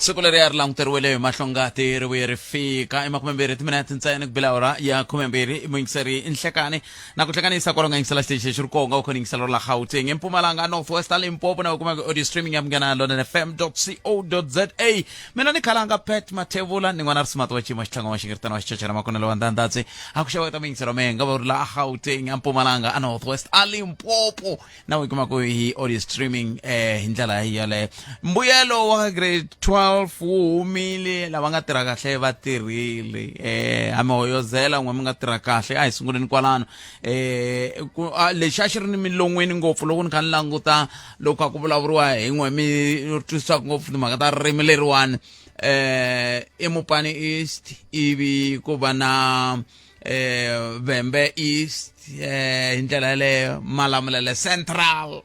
siku leri a ri languteriwile hi mahlongati ri vuye ri fika emakumembirhi timinete ntsena ku bila awara ya khumembirhi muyingiseri i nhlekani na ku hlekanisa kwala nga yingisela xitichi xi ri konga u khona yingisela la Gauteng eMpumalanga Northwest Limpopo na u kuma audio streaming ya munghana lona fm.co.za mina ni khalanga Pat Mathebula ni n'wana rismati wa xiyimo xitlhanga wa xingiritano wa xicecela makonelo wa ndandadzi a ku xava ta muyingiselo menga va ri la Gauteng eMpumalanga a Northwest Limpopo na u kuma ku hi audio streaming hi ndlela yale mbuyelo wa grade 12 wu humile lava nga tirha kahle va tirhile a mi hoyozela n'we mi nga tirha kahle a hi sunguleni kwalano lexi a xi ri ni milon'weni ngopfu loko ni kha ni languta loko a ku vulavuriwa hi n'we mi twisaka ngopfu timhaka ta ririmi leriwani eMopani East ivi ku va na Vhembe East hi ndlela yaleyo Malamulele Central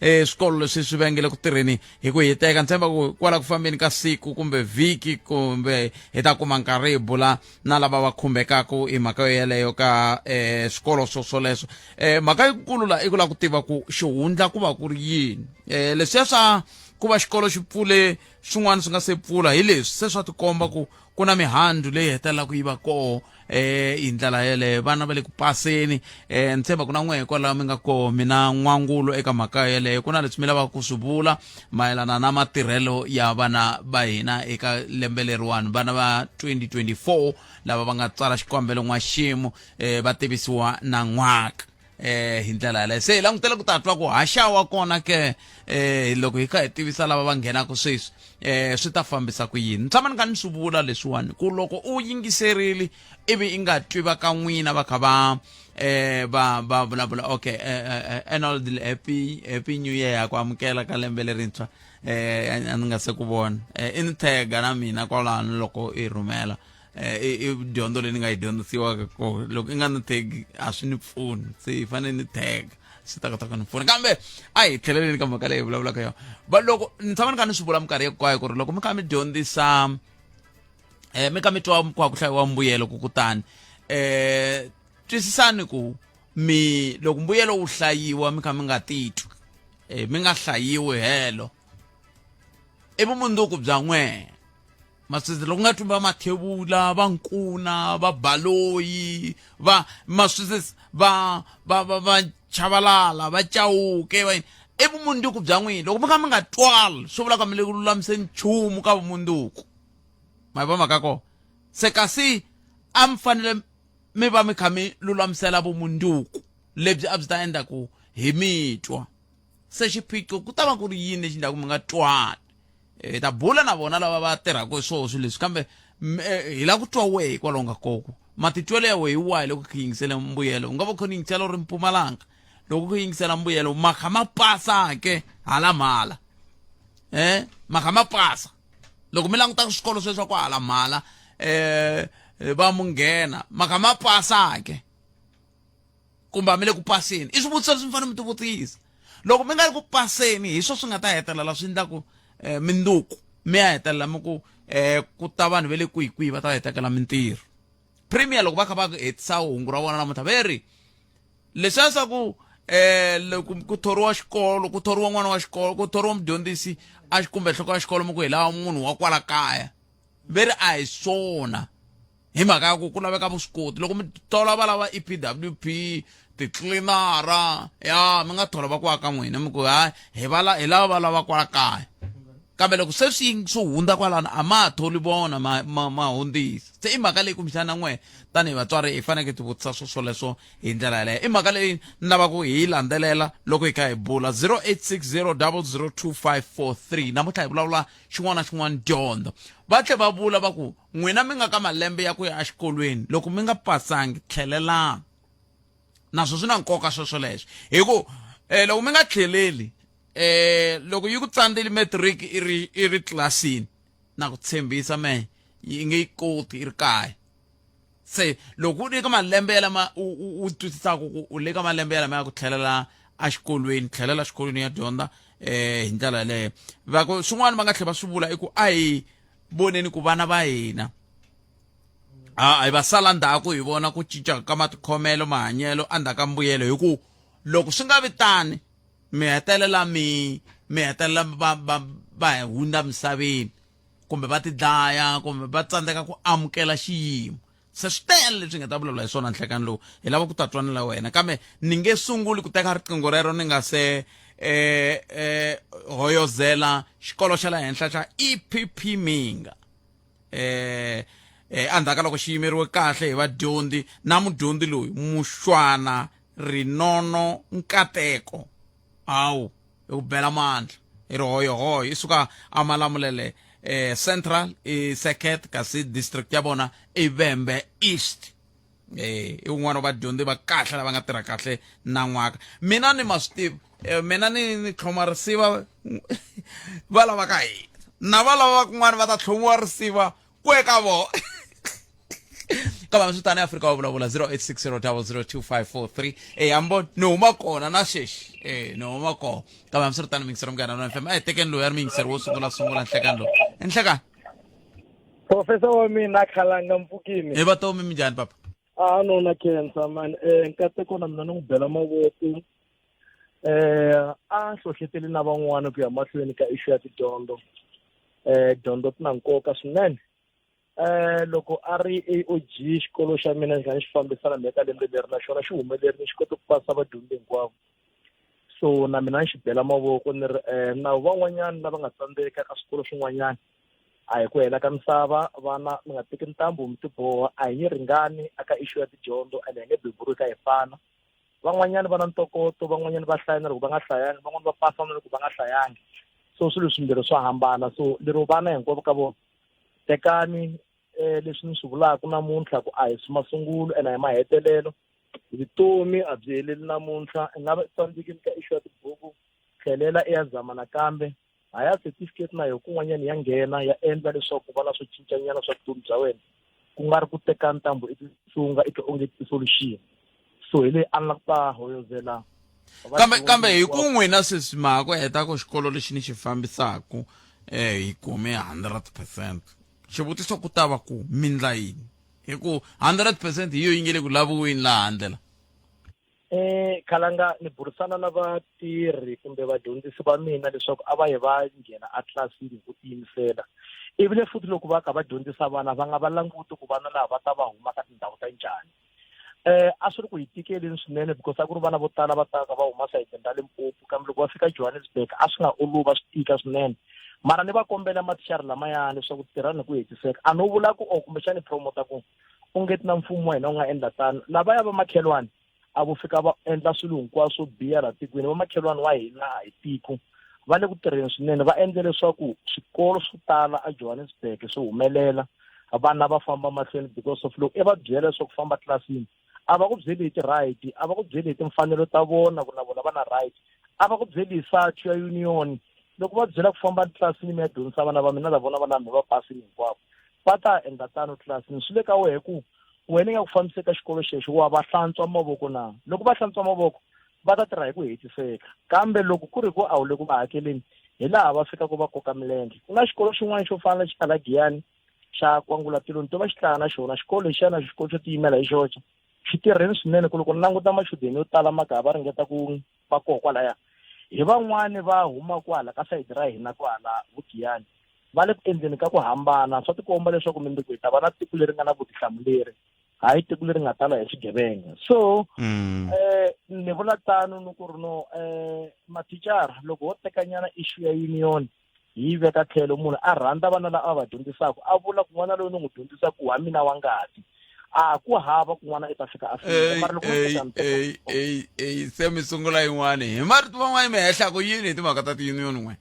swikolo leswi swi vengele ku tirheni hi ku hiteka ntshemba ku kwala ku fambeni ka siku kumbe vhiki kumbe hi ta kuma nkarhi hi bula na lava va khumbekaku hi mhaka yeleyo ka swikolo swoswoleswo mhaka yikulu la i ku la ku tiva ku xihundla ku va ku ri yini leswiya swa ku va xikolo xi pfule swin'wana swi nga se pfula hi leswi se swa tikomba ku ku na mihandzu leyi hetelelaku yi va koho hi ndlela yeleyo vana va le ku paseni ni tshemba ku na n'we hikwalaho mi nga koho mina n'wangulo eka mhaka yeleyo ku na leswi mi lavaka ku swi vula mayelana na matirhelo ya vana va hina eka lembe leriwani vana va 2024 lava va nga tsala xikombelo n'waximo va tivisiwa na n'waka hi ndlela yaleyo se hi langutela ku ta twa ku haxawa kona ke loko hi kha hi tivisa lava va nghenaka sweswi swi ta fambisa ku yini ni tshama ni kha ni swi vula leswiwani ku loko u yingiserile ivi i nga twi va ka n'wina va kha va vulavula okay Arnold happy new year ku amukela ka lembe lerintshwa a ni nga se ku vona i ni tega na mina kwalano loko i rhumela i dyondzo leyi ni nga yi dyondzisiwaka ko loko i nga ni tegi a swi ni pfuni se hi fanele ni tega swi ta kota ku ni pfuna kambe a hi tlheleleni ka mhaka leyi hi vulavulaka yona va loko ni tshama ni kha ni swi vula minkarhi hinkwayo ku ri loko mi kha mi dyondzisa mi kha mi twa ku hlayiwa mbuyelo ku kutani twisisani ku mi loko mbuyelo wu hlayiwa mi kha mi nga titwi mi nga hlayiwi helo i vumundzuku bya n'we maswisi loko nga twi va Mathebula va Nkuna va Baloyi va maswisi va Chavalala va Chauke va i vumundzuku bya n'wina loko mi kha mi nga twali swi vula ka mi le ku lulamiseni nchumu ka vumundzuku ma va mhaka kona se kasi a mi fanele mi va mi kha mi lulamisela vumundzuku lebyi a byi ta endla ku hi mitwa se xiphiqo ku ta va ku ri yini lexi endlaku mi nga twani hi ta bula na vona lava va tirhaka hi swilo leswi kambe hi la ku twa wehe kwalaho nga koko matitwelo ya wehe hi wahi loko kha yingisela mbuyelo u nga va kha ni yingisela u ri Mpumalanga loko kha yingisela mbuyelo makha ma pasa ke hala mhala makha ma pasa loko mi languta swikolo sweswo kwa hala mhala va munghena makha ma pasa ke kumbe mi le ku paseni i swivutiso leswi mi fanele mi ti vutisa loko mi nga ri ku paseni hi swo swi nga ta hetelela swi endlaku minduku mi ya hetelela mi ku ta vanhu va le kwihi va ta hetekela mintirho premier loko va kha va hetisa hungu ra vona namuntlha veri leswiya swa ku loko ku thoriwa xikolo ku thoriwa n'wana wa xikolo ku thoriwa mudyondzisi a kumbe nhloko ya xikolo mi ku hi lava munhu wa kwala kaya veri a hi swona hi mhaka ya ku laveka vuswikoti loko mi thola va lava EPWP titlinara ya mi nga thola va ku aka n'wina mi ku hi lava va lava kwala kaya kambe loko se swi hundza kwalano a ma ha tholi vona ma hundzisi se i mhaka leyi kumbexana n'we tanihi vatswari hi faneke ti vutisa swoleswo hi ndlela yaleyo i mhaka leyi ni lavaku hi yi landzelela loko hi kha hi bula 0860002543 namuntlha hi vulavula xin'wana na xin'wana dyondzo va tlhe va vula va ku n'wina mi nga ka malembe ya ku ya exikolweni loko mi nga pasangi tlhelelani naswo swi na nkoka sweswoleswo hi ku loko mi nga tlheleli loko yi ku tsandzile matric i ri tlilasini na ku tshembisa me yi nge yi koti i ri kaya se loko u le ka malembe ya lama u twisisaka ku u le ka malembe ya lama ya ku tlhelela xikolweni ya dyondza hi ndlela yaleyo va ku swin'wana va nga tlhela va swi vula i ku a hi voneni ku vana va hina hi va sala ndzhaku hi vona ku cinca ka matikhomelo mahanyelo endzhaku ka mbuyelo hi ku loko swi nga vi tani mi hetelela va hundza misaveni kumbe va ti dlaya kumbe va tsandzeka ku amukela xiyimo se swi tele leswi nga ta vulavula hi swona nhlekani lowu hi lava ku tatwanela wena kambe ni nge sunguli ku teka riqingho rero ni nga se hoyozela xikolo xa le henhla xa EPP Minga endzhaku loko xi yimeriwe kahle hi vadyondzi na mudyondzi loyi Mushwana Rinono Nkateko awu hi ku bela mandla hi ri hoyohoyo i suka amalamulele Central i Seket kasi district ya bona i Vhembe East i un'wana wa vadyondzi va kahle lava nga tirha kahle na n'waka mina ni maswi mina ni tlhoma risiva va lava ka hina na va lava kun'wana va ta tlhomiwa risiva ku eka vo kama msutani Afrika wa vulavula 0860002543 ambo ni huma kona na xexi ni huma kona kama msutani mingisero mgana na FM tekeni lo ya mingisero wo sungula nhlekani lo nhlekani Professor wa mina Khalanga Mpfukini hi vatomi minjhani papa no na Kenza man Nkateko na mina ni n'wi bela mavoko a hlohloteli na van'wana ku ya mahlweni ka issue ya tidyondzo dyondzo ti na nkoka swinene loko a ri AOG xikolo xa mina xi nga xi fambisana na eka lembe leri na xona xi humelerile xi kota ku pasa vadyondzi hinkwavo so na mina ni xi bela mavoko ni ri na van'wanyana lava nga tsandzeka ka swikolo swin'wanyana a hi ku hela ka misava vana mi nga teki ntambu mi tiboha a hi ringani aka issue ya tidyondzo ene hi nge beburi ka hi fana van'wanyana va na ntokoto van'wanyana va hlaya na loko va nga hlayangi van'wana va pasa na loko va nga hlayangi so swilo swimbirhi swo hambana so lero vana hinkwavo ka vona tekani leswi ni swi vulaka namuntlha ku a hi swi masungulo ene a hi mahetelelo vutomi a byi heleli namuntlha i nga va tsandzekini ka issue ya tibuku tlhelela i ya zama nakambe a ya certificate na yo kun'wanyana ya nghena ya endla leswaku va na swo cincanyana swa vutomi bya wena ku nga ri ku teka ntambu i tisunga i onge ti-solution so hi leyi a ni la ku ta hoyozela kambe hi ku n'wina sweswi mhaka heta ku xikolo lexi ni xi fambisaku hi kume 100% xivutiso ku ta va ku mi ndla yini hi ku 100% hi yo yi nge le ku laviweni laha handlela Khalanga ni burisana na vatirhi kumbe vadyondzisi va mina leswaku a va yi va nghena a tlilasini hi ku tiyimisela ivile futhi loko va kha va dyondzisa vana va nga va languti ku vana laha va ta va huma ka tindhawu ta njhani a swi ri ku hi tikeleni swinene because a ku ri vana vo tala va taka va huma sayitini ra Limpopo kambe loko va fika Johannesburg a swi nga olova swi tika swinene mara ni va kombela matixara lamayani leswaku tirhani ku hetiseka a no vula ku kumbexani promota ku u ngeti na mfumo wa hina u nga endla tano lavaya va makhelwani a vo fika va endla swilo hinkwaswo swo biha laha tikweni va makhelwani wa hina hi tiko va le ku tirheni swinene va endle leswaku swikolo swo tala a Johannesburg swi humelela vana va famba mahlweni because of loko i va byela leswaku famba tlilasini a va ku byeli hi ti-right a va ku byeli hi timfanelo ta vona ku na vona va na right a va ku byeli hi SART ya union loko va byela ku famba tlilasini mi ya dyondzisa vana va mina na vona vana mi va pasini hinkwavo va ta endla tano tlilasini swi le ka wehe ku wena nga ku fambise ka xikolo xexo wa va hlantswa mavoko na loko va hlantswa mavoko va ta tirha hi ku hetiseka kambe loko ku ri ku a wu le ku va hakeleni hi laha va fikaka va koka milenge ku na xikolo xin'wana xo fana na xitala Giyani xa Kwangulatilo ni to va xi tlanga na xona xikolo lexiyana xikolo xo tiyimela hi xoxe xi tirheni swinene ku loko ni languta machudeni yo tala makaya va ringeta ku va koho kwalaya hi van'wani va huma kwala ka sayiti ra hina kwala Vugiyani va le ku endleni ka ku hambana swa tikomba leswaku mindzuku hi ta va na tiko leri nga na vutihlamuleri hayi tiko leri nga tala hi swigevenga so ni vula tano ni ku ri no mathicara loko ho tekanyana issue ya union hi veka tlhelo munhu a rhandza vana lava a va dyondzisaka a vula ku n'wana loyi ni n'wi dyondzisaka wa mina wa ngati a ku hava kun'wana i ta fika a fika mara loko se mi sungula yin'wana hi marito van'wana mi hehlaku yini hi timhaka ta ti-union n'we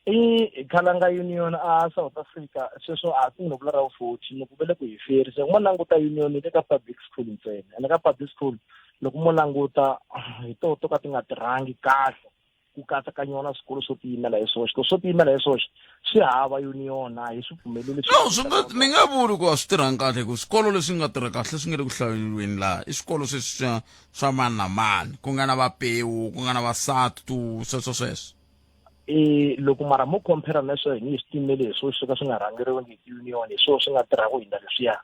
i Khalanga union a South Africa sweswo a ku ni vula ra 40 ni ku vele ku hi ferisa ku mo languta union le ka public school ntsena ene ka public school loko mo languta hi to ka ti nga tirhangi kahle ku katsa ka yona swikolo swo tiyimela hi swoxe swo tiyimela hi swoxe swi hava union a hi swi pfumeleli no ni nga vuli ku a swi tirhangi kahle ku swikolo leswi nga tirha kahle swi nga le ku hlawuriweni laha i swikolo sweswi swa mani na mani ku nga na vapewu ku nga na vasatu sweswo loko mara mo compare na swo hi swi timele hi swo swi ka swi nga rhangeriwangi hi union hi swo swi nga tirhaku hi ndlela leswiya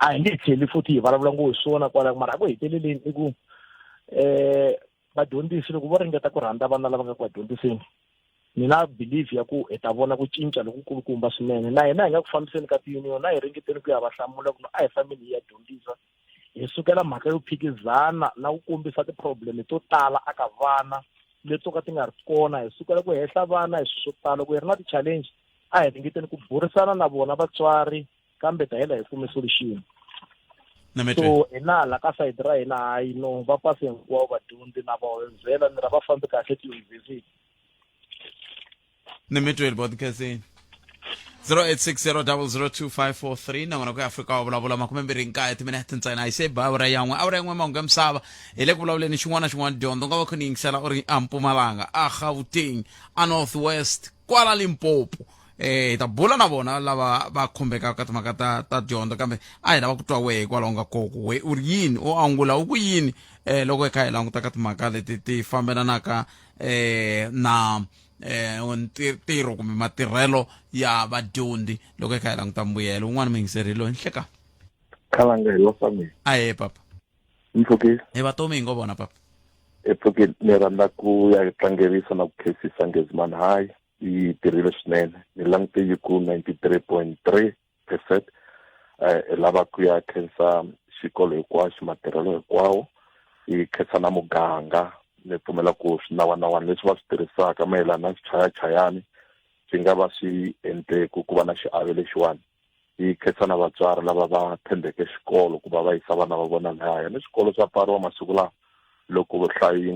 a hi nge tlheli futhi hi vulavula ngo hi swona kwala mara ku heteleleni i ku vadyondzisi loko vo ringeta ku rhandza vana lava nga ku vadyondziseni ni na belief ya ku hi ta vona ku cinca lokukulukumba swinene na hina hi nga ku fambiseni ka ti-union na hi ringeteni ku ya va hlamula ku a hi fambeni hi ya dyondzisa hi sukela mhaka yo phikizana na ku kombisa ti-problem to tala aka vana leto ka ti nga ri kona hi sukela ku hehla vana hi swo tala ku hi ri na ti-challenge a hi ringeteni ku burisana na vona vatswari kambe ta hela hi kume solution. So hi na hala ka sayiti ra hina hayi no va pasi hinkwavo vadyondzi na va hundzela ni ra va fambi kahle tiyunivhesiti. ni mitweli bodcasting 0860002543 na n'wana ku Afrika wa vulavula 29 timinete ntsena hi se ba awura yan'we mahungu ya misava hi le ku vulavuleni xin'wana na xin'wana dyondzo nga va kha ni yingisela u ri a Mpumalanga a Gauteng a North West kwala Limpopo hi ta bula na vona lava va khumbekaka ka timhaka ta dyondzo kambe a hi lava ku twa wehe hikwalaho nga koko we u ri yini u angula u ku yini loko hi kha hi languta ka timhaka leti ti fambelanaka na ntirho kumbe matirhelo ya vadyondzi loko hi kha hi languta mbuyelo un'wana muyingiserile nhleka Khalanga hi losa mina aye papa Mfokisi hi vatomi hi ngo vona papa Mfokisi ni rhandza ku ya tlangerisa na ku khensisa Ngezimani High yi tirhile swinene ni langute yi ku 93.3% lava ku ya khensa xikolo hinkwaxo matirhelo hinkwawo yi khensa na muganga ni pfumela ku swinawanawani leswi va swi tirhisaka mayelana na swichayachayani swi nga va swi endle ku va na xiave lexiwani yi khensa na vatswari lava va tshembeke xikolo ku va va yisa vana va vona lahaya ni swikolo swa pfariwa masiku lawa loko vuhlayi yi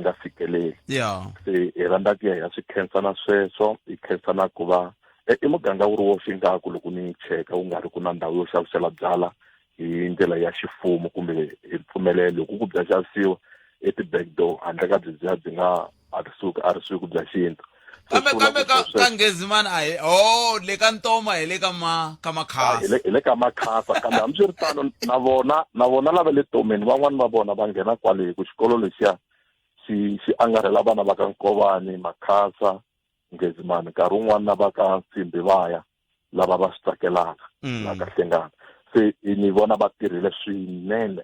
nga fikeleli se hi rhandza ku ya swi khensa na sweswo hi khensa na ku va i muganga wu ri woxe ingaku loko ni cheka wu nga ri ku na ndhawu yo xavisela byala hi ndlela ya ximfumo kumbe hi mpfumelelo loko ku bya xavisiwa eti-back door handle ka bya byi nga a ri suki ku bya xintu kambe ka Ngezimani ayi le ka Ntoma hi le ka Makhasa hi le ka Makhasa kambe hambiswiritano na vona lava le Ntomeni van'wani va vona va nghena kwale hi ku xikolo lexiya xi angarhela vana va ka Nkovani Makhasa Ngezimani nkarhi wun'wani na va ka Nsimbi vaya lava va swi tsakelaka la ka Hlengani se ni vona va tirhile swinene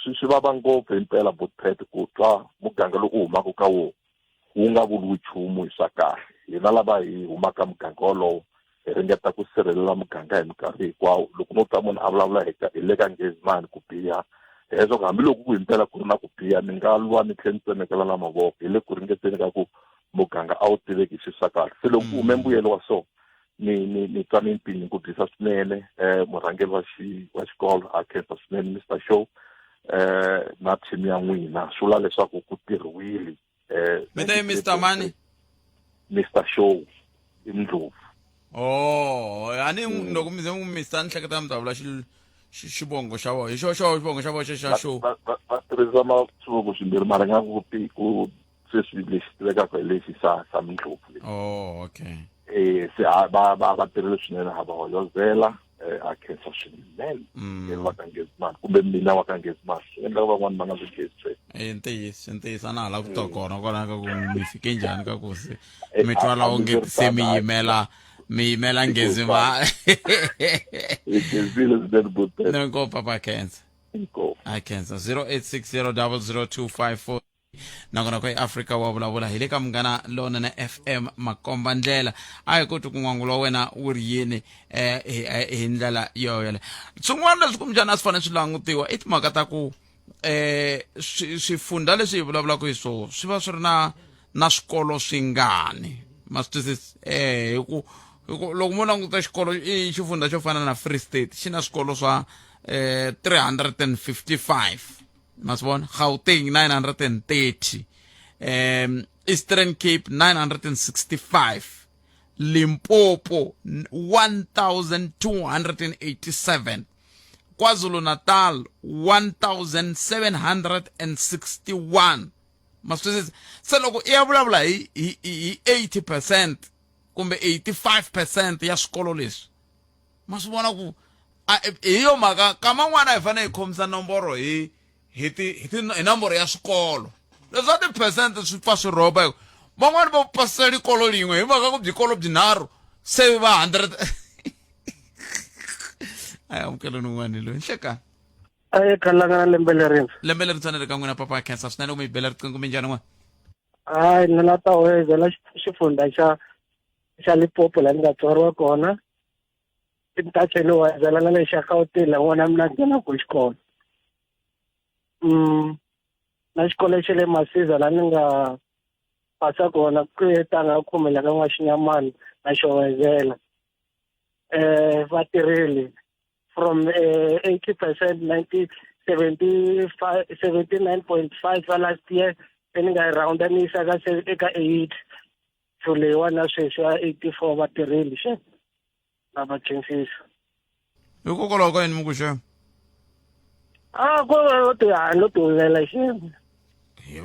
swi vava ngopfu hi mpela Botpret ku twa muganga lowu u humaka ka wona wu nga vuli nchumu hi swa kahle hina lava hi humaka muganga wolowo hi ringeta ku sirhelela muganga hi minkarhi hinkwawo loko no twa munhu a vulavula hi le ka Ngezimani ku biha heswo hambiloko ku himpela ku ri na ku biha ni nga lwa ni tlhela ni tsemekela na mavoko hi le ku ringeteni ka ku muganga a wu tiveki swi swa kahle se loko ku hume mbuyelo wa so ni twa ni tinyungubyisa swinene murhangeri wa xikolo a khensa swinene Mr Show na team ya n'wina swi vula leswaku ku tirhiwile mi ta Mr Mani Mr Show i Ndlovu ani loko mi ze Mr ni hleketa mi ta vula xivongo xa vona hi xivongo xa vona xa show va tirhisa swivongo swimbirhi mara nga ku sweswi lexi tivekaka hi lexi sa Ndlovu okay se va tirhile swinene ha va holozela a khensa swinene va ka Ngezimani kumbe mina wa ka Ngezimani swi endla van'wani va nga swi khensi ntiyiso na hala ku twa kona ka ku mi fike njhani ka ku se mi twala onge se mi yimela Ngezimani nko papa khensa a khensa 0860002543 nakona kwa Africa wa vulavula hi le ka Munghana Lonene FM Makomba Ndlela a hi koti ku n'wangula wena u ri yini hi ndlela yoyele swin'wana leswi kumbe njhani swi fanele swi langutiwa i timhaka ta ku swifunda leswi hi vulavulaka hi swona swi va swi ri na swikolo swingani ma swi twisisi hi ku loko mo languta xikolo i xifunda xo fana na Free State xi na swikolo swa 355 masibona Gauteng 930 Eastern Cape 965 Limpopo 1287 KwaZulu Natal 1761 masibona se loko i ya vulavula hi 80% kumbe 85% ya swikolo leswi masibona ku hi yo mhaka kama n'wana hi fanele hi khomisa nomboro hi nomboro ya swikolo leswa ti-percent swi pfa swi roba van'wani va pasela ikolo lin'we hi mhaka ku byikolo byinharhu se va 100 a hi amukeleni un'wana loyi nhlekani Khalanga na lembe leri tshwanele ka n'wina papa khensa swinene ku mi bela riqingho minjhani n'wana hayi ni la ta hoyezela xifundza xa Limpopo laha ni nga tswariwa kona ni ta tlhela ni hoyezela na lexa Gauteng la n'wana mina nghenaka xikolo na xikolo xa le Masiza laha ni nga pasa kona ku hetanga khumela ka N'waxinyamani na xo hoyezela vatirheli from 80% 79.5 va last year ni nga roundanisa eka 8 so leyiwani na sweswi ya 84 vatirheli xe na vathengisi hikokwalaho ka yini mi ku xema ko tihani lo tihulela xe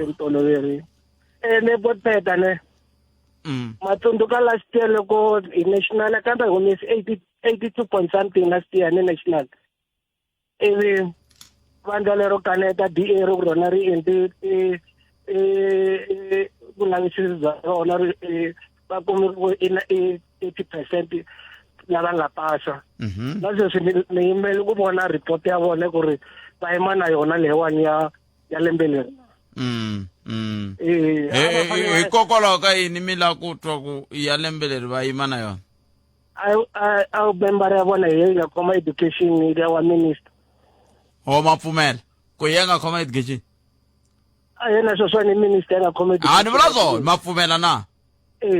ni toloverile ni poteta ne matsundzuka last year loko hi national kambe humesi 82 point something last year ni national ivi vandla lero kaneta DA ro rona ri endli vulavisisi bya rona va kumeriwe 80% lava nga pasa na sweswi ni yimele ku vona report ya vona ku ri va yima na yona leyiwani ya lembe leri hikokwalaho ka yini mi la ku twa ku ya lembe leri va yima na yona a member ya vona hi nga khoma education ya wa minister ma pfumela ku ya nga khoma education a yena sweswo ni minister nga khoma education ni vula swona ma pfumela na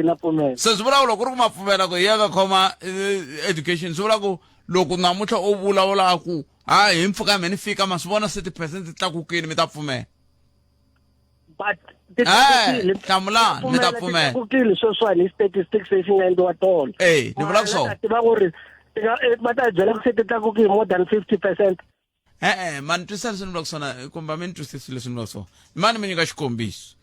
na pfumela se swi vula loko ku ri ku ma pfumela ku ya nga khoma education swi vula ku loko namuntlha u vulavula ku hi mpfhuka mi ni fika ma swi vona 30% tlakukile mi ta pfumela but hlamula mi ta pfumela tlakukile sweswani statistics lexi nga endliwa tolo ni vula ku swona tiva ku ri va ta byela ku se ti tlakukile more than 50%. ma ni twisisa leswi ni vulaka swona kumba mi ni twisisi leswi ni vulaka swona mani mi nyika xikombiso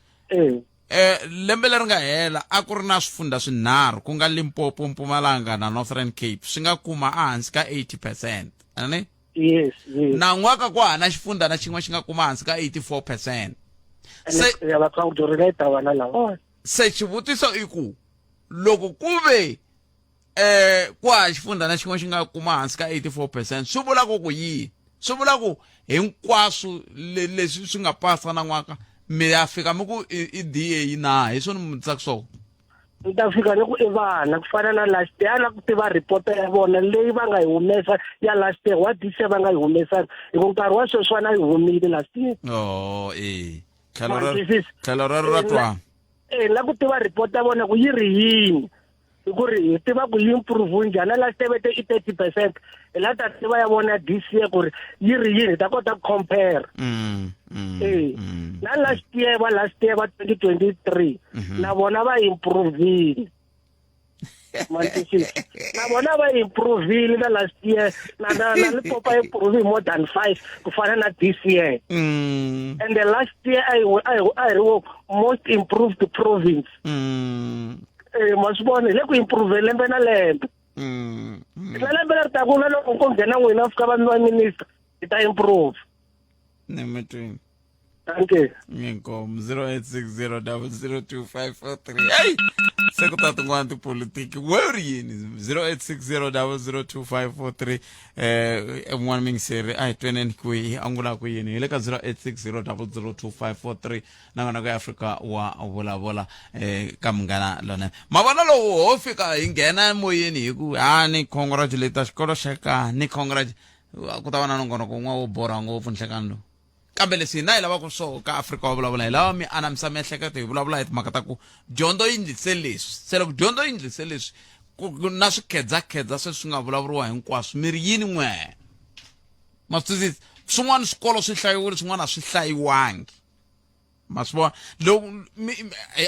lembe leri nga hela a ku ri na swifundza swinharhu ku nga Limpopo, Mpumalanga na Northern Cape swi nga kuma ehansi ka 80%. Ani? Yes. Na n'waka ku hana xifundza na xin'we xi nga kuma hansi ka 84%. Se xivutiso i ku loko ku ve ku ha xifundza na xin'we xi nga kuma hansi ka 84% swi vula ku yini? Swi vula ku hinkwaswo leswi swi nga pasa na n'waka mi ya fika mi ku i DA na hi swona mi vutisaka swona ni ta fika ni ku i vana ku fana na last year na ku tiva report ya vona leyi va nga yi humesa ya last year wa this year va nga yi humesa hi ku nkarhi wa sweswiwana yi humile last year tlhelo rero ra twana na ku tiva report ya vona ku yi ri yini hi ku ri hi tiva ku yi improve njhani last year vete i 30% hi la ta tiva ya vona this year ku ri yi ri yini hi ta kota ku compare na last year va 2023 na vona va improvile na vona va improvile na last year na Limpopo improve more than 5 ku fana na this year and the last year I most improved province masibone le ku improve lembe na lembe na lembe leri taku na loko ko nghena n'wina fika vanhu va minister hi ta improve nemetweni thank you ngkom 0860002543 hey sekuta tin'wana tipolitiki we ri yini 0860002543 n'wana mingiseri a hi tweneni kwihi a ngulaka yini hi le ka 0860002543 na ka Afrika wa vulavula ka Munghana Lonene mavona lowu ho fika hi nghena moyeni hi ku ni congratulate xikolo xa ka ni ku ta va na nongonoko un'we wo borha ngopfu nhlekani lowu kambe leswi na hi lavaka swo ka Afrika wa vulavula hi lava mi anamisa miehleketo hi vulavula hi timhaka ta ku dyondzo yi endlise leswi se loko dyondzo yi endlise leswi na swikhedzakhedza sweswi nga vulavuriwa hinkwaswo mi ri yini n'we ma swi twisisi swin'wana swikolo swi hlayiwile swin'wana a swi hlayiwangi ma swi vona loko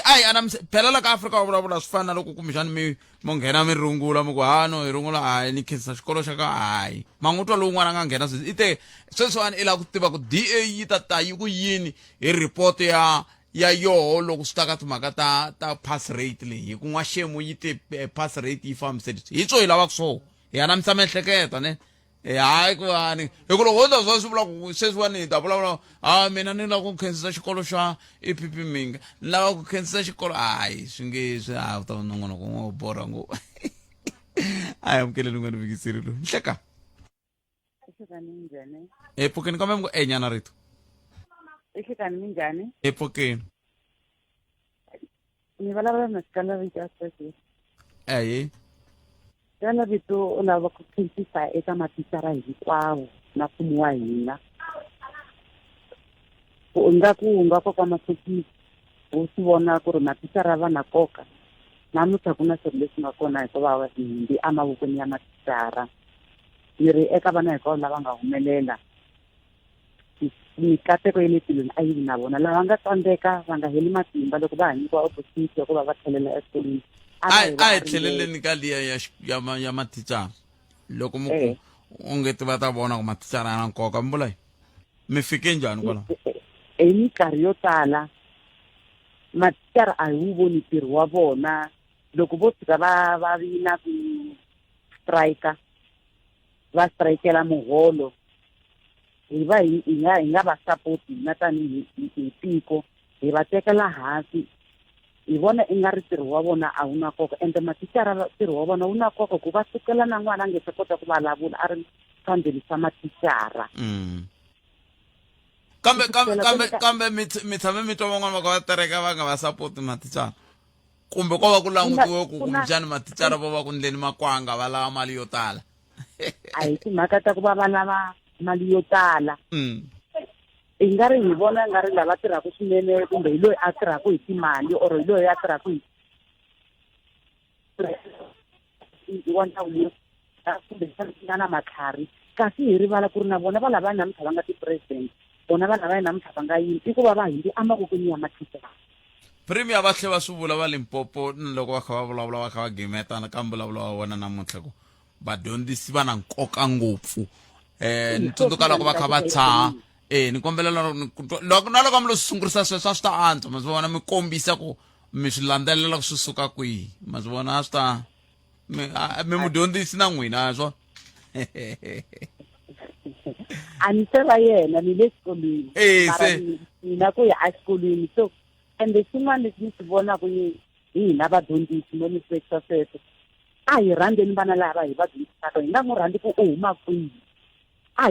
a hi anamisa phela la ka Afrika wa vulavula swi fana na loko kumbexani mo nghena mi rungula mi ku no hi rungula hayi ni khensa xikolo xa ka hayi mangutwa lowu n'wana nga nghena sweswi i te sweswiwani i lava ku tiva ku DA yi ta yi ku yini hi report ya yoho loko swi ta ka timhaka ta pass rate leyi hi ku n'waxemu yi te pass rate yi fambise leswi hi swo hi lavaka swo hi anamisa miehleketo ne hayi ku hani hi ku loko ho ta swi vula ku sweswiwani hi ta vulavula mina ni lava ku khensisa xikolo xa EPP Minga ni lava ku khensisa xikolo hayi swi nge swi u ta nongonoko n'we wo borha ngopfu a hi amukeleni n'wana vikisiri lowu nhleka epokeni kambe mi ku nyana rito ehlekani minjhani epokeni ni vulavula na xikala vito sweswi eyi xikala vito u lava ku khentsisa eka matitara hinkwawo na mfumo wa hina u nga koka mathekisi u swi vona ku ri matitara va na koka namuntlha ku na swilo leswi nga kona hikuva hindi emavokweni ya matitara ni ri eka vana hinkwavo lava nga humelela mikateko ya le tilweni a yi vi na vona lava nga tsandzeka va nga heli matimba loko va hanyiwa opportunity ya ku va va tlhelela eswikolweni a hi tlheleleni ka liya ya mathicara loko muku u nge ti va ta vona ku mathicara ya na nkoka mi vula yini mi fike njhani kwalaho hi minkarhi yo tala matitara a hi wu voni ntirho wa vona loko vo tshuka va vi na ku strike va strikela muholo hi va hi nga va support na tanihi hi tiko hi va tekela hansi hi vona i nga ri ntirho wa vona a wu na nkoka ende matitara ntirho wa vona wu na nkoka ku va sukela na n'wana a nge se kota ku vulavula a ri swandleni swa matitara kambe mi tshame mi twa van'wana va ka va tereka va nga va support mathicara kumbe ko va ku langutiwe ku kumbexani mathicara vo va ku ndleni makwanga va lava mali yo tala a hi timhaka ta ku va lava mali yo tala hi nga ri hi vona nga ri lava tirhaka swinene kumbe hi loyi a tirhaka hi timali or hi loyi a tirhaka hi wa ndzawulo kumbe nga na matlhari kasi hi rivala ku ri na vona va lava namuntlha va nga ti-president vona va lava namuntlha va nga yini i ku va va hindi emavokweni ya mathicara premier va tlhe va swi vula va Limpopo loko va kha va vulavula va kha va gimetana ka mbulavulo wa vona namuntlha ku vadyondzisi va na nkoka ngopfu ni tsundzuka loko va kha va tshaha ni kombela na loko mi lo swi sungurisa sweswo a swi ta antswa ma swi vona mi kombisa ku mi swi landzelela ku swi suka kwihi ma swi vona a swi ta mi mudyondzisi na n'wina a swona a ni se va yena ni le xikolweni mina ku ya exikolweni so ende xin'wana lexi ni swi vonaka hi hina vadyondzisi no ni swekisa sweswo a hi rhandzeni vana lava hi va dyondzisaka hi nga n'wi rhandzi ku u huma kwihi a